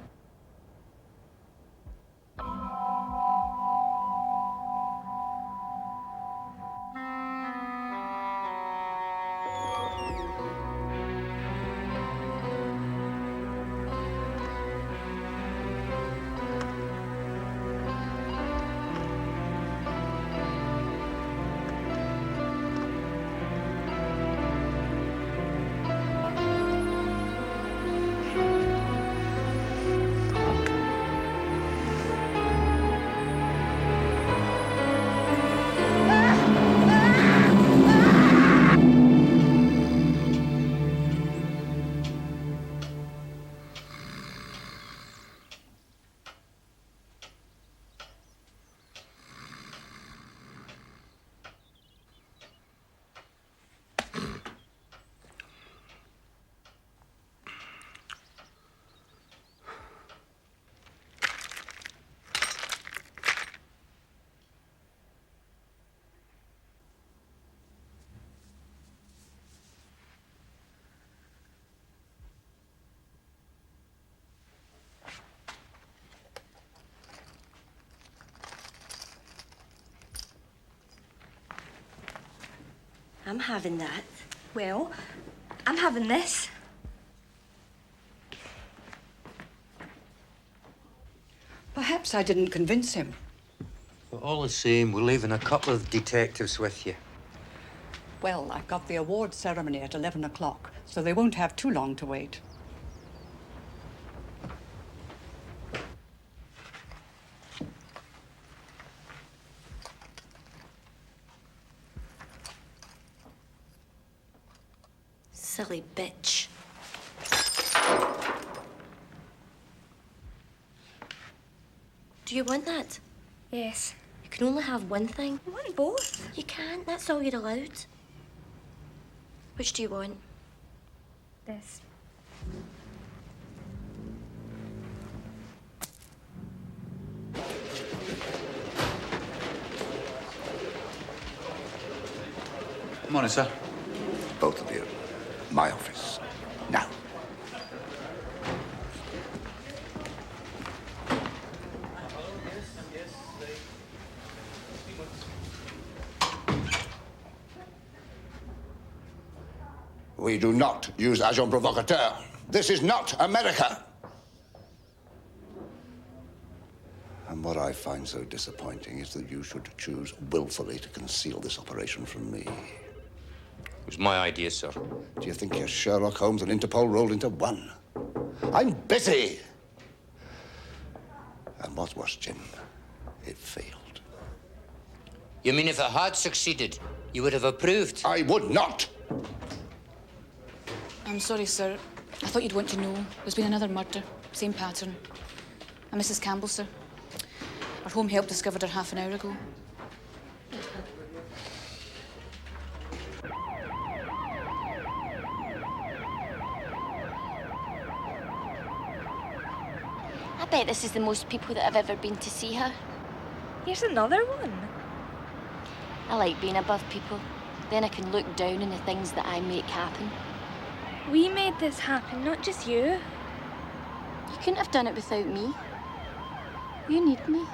I'm having that. Well, I'm having this. Perhaps I didn't convince him. But all the same, we're leaving a couple of detectives with you. Well, I've got the award ceremony at 11 o'clock, so they won't have too long to wait. Silly bitch. Do you want that? Yes. You can only have one thing. I want both. You can't. That's all you're allowed. Which do you want? This. Morning, sir. Both of you. my office. Now. We do not use agent provocateur. This is not America. And what I find so disappointing is that you should choose willfully to conceal this operation from me. It was my idea, sir. Do you think you're Sherlock Holmes and Interpol rolled into one? I'm busy. And what's worse, Jim, it failed. You mean if it had succeeded, you would have approved? I would not. I'm sorry, sir. I thought you'd want to know. There's been another murder. Same pattern. A Mrs. Campbell, sir. Our home help discovered her half an hour ago. I bet this is the most people that have ever been to see her. Here's another one. I like being above people. Then I can look down on the things that I make happen. We made this happen, not just you. You couldn't have done it without me. You need me.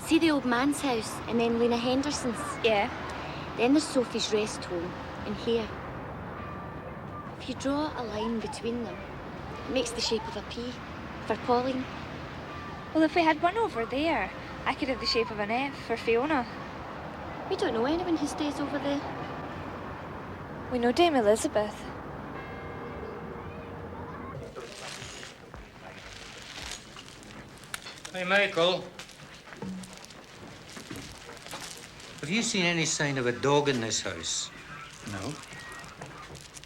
See the old man's house and then Lena Henderson's? Yeah. Then there's Sophie's rest home and here. If you draw a line between them, it makes the shape of a P for Pauline. Well, if we had one over there, I could have the shape of an F for Fiona. We don't know anyone who stays over there. We know Dame Elizabeth. Hey, Michael. Have you seen any sign of a dog in this house? No.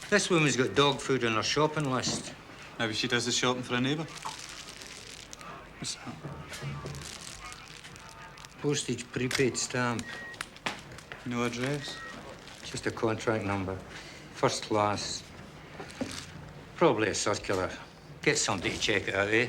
This woman's got dog food on her shopping list. Maybe she does the shopping for a neighbour. What's that? Postage prepaid stamp. No address? Just a contract number. First class. Probably a circular. Get somebody to check it out, eh?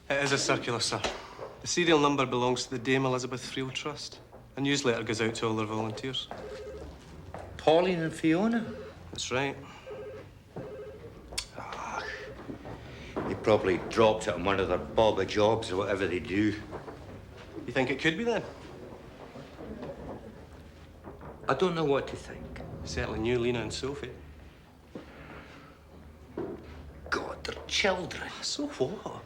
It is a circular, sir. The serial number belongs to the Dame Elizabeth Friel Trust. A newsletter goes out to all their volunteers. Pauline and Fiona? That's right. They probably dropped it on one of their bobber jobs or whatever they do. You think it could be then? I don't know what to think. Certainly knew Lena and Sophie. God, they're children. So what?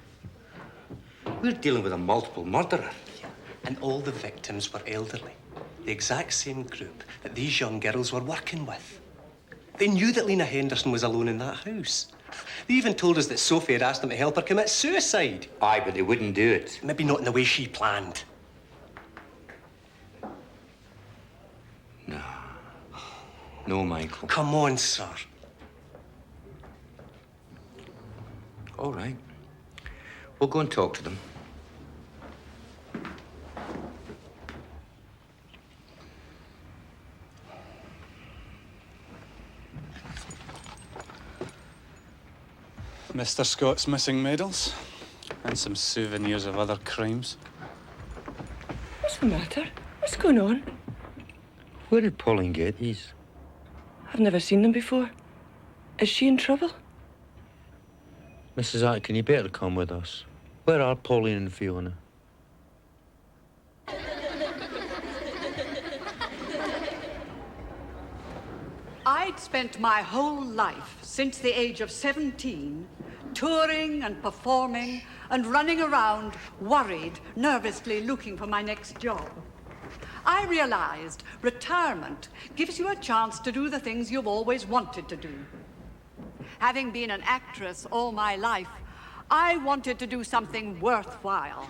We're dealing with a multiple murderer. And all the victims were elderly. The exact same group that these young girls were working with. They knew that Lena Henderson was alone in that house. They even told us that Sophie had asked them to help her commit suicide. Aye, but they wouldn't do it. Maybe not in the way she planned. No, Michael. Come on, sir. All right. We'll go and talk to them. Mr. Scott's missing medals and some souvenirs of other crimes. What's the matter? What's going on? Where did Pauline get these? I've never seen them before. Is she in trouble? Mrs. Atkin, you better come with us. Where are Pauline and Fiona? I I'd spent my whole life since the age of 17 touring and performing and running around, worried, nervously looking for my next job, I realized retirement gives you a chance to do the things you've always wanted to do. Having been an actress all my life, I wanted to do something worthwhile.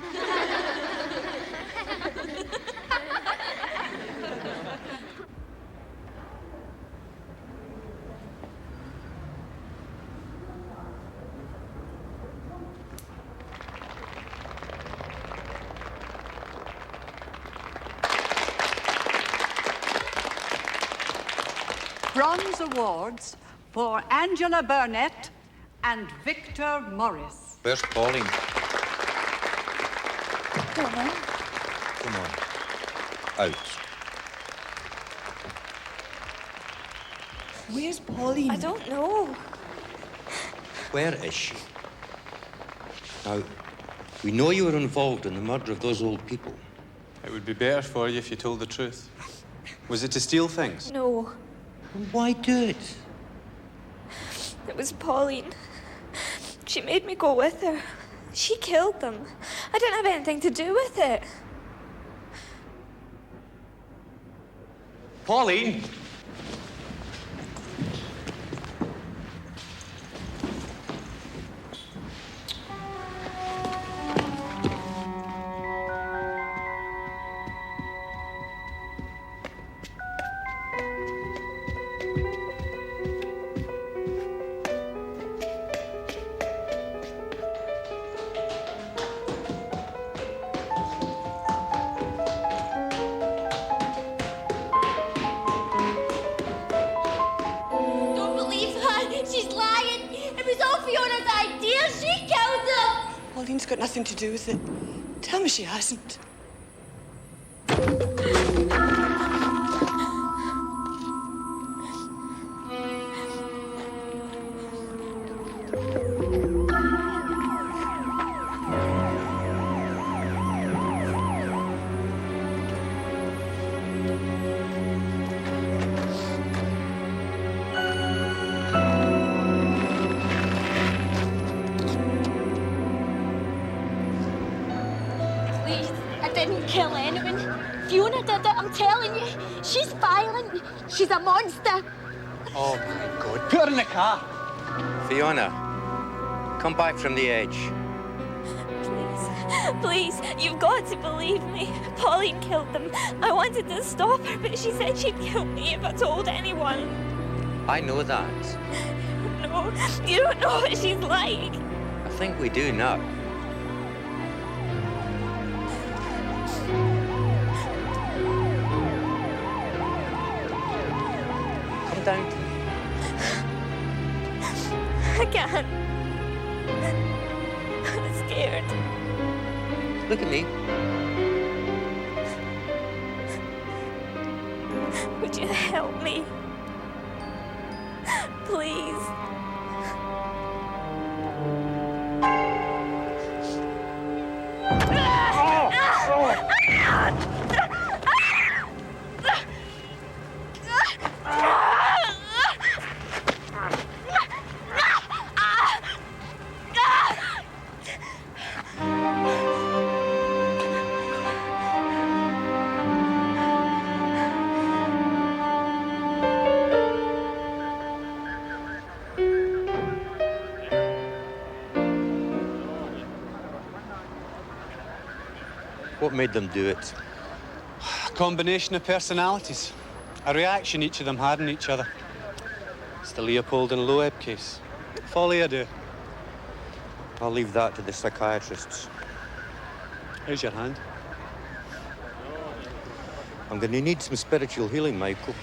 Bronze awards for Angela Burnett and Victor Morris. Where's Pauline? Don't know. Come on. Out. Where's Pauline? I don't know. Where is she? Now, we know you were involved in the murder of those old people. It would be better for you if you told the truth. Was it to steal things? No. Why do it? It was Pauline. She made me go with her. She killed them. I didn't have anything to do with it. Pauline! Don't believe her. She's lying. It was all Fiona's idea. She killed them. Pauline's got nothing to do with it. Tell me she hasn't. Please, I didn't kill anyone. Fiona did it, I'm telling you. She's violent. She's a monster. Oh, my God. Put her in the car. Fiona, come back from the edge. Please, you've got to believe me. Pauline killed them. I wanted to stop her, but she said she'd kill me if I told anyone. I know that. No, you don't know what she's like. I think we do now. Come down to me. I can't. I'm scared. Look at me. Would you help me? Please. What made them do it? A combination of personalities. A reaction each of them had on each other. It's the Leopold and Loeb case. Folly I do. I'll leave that to the psychiatrists. Here's your hand. I'm going to need some spiritual healing, Michael.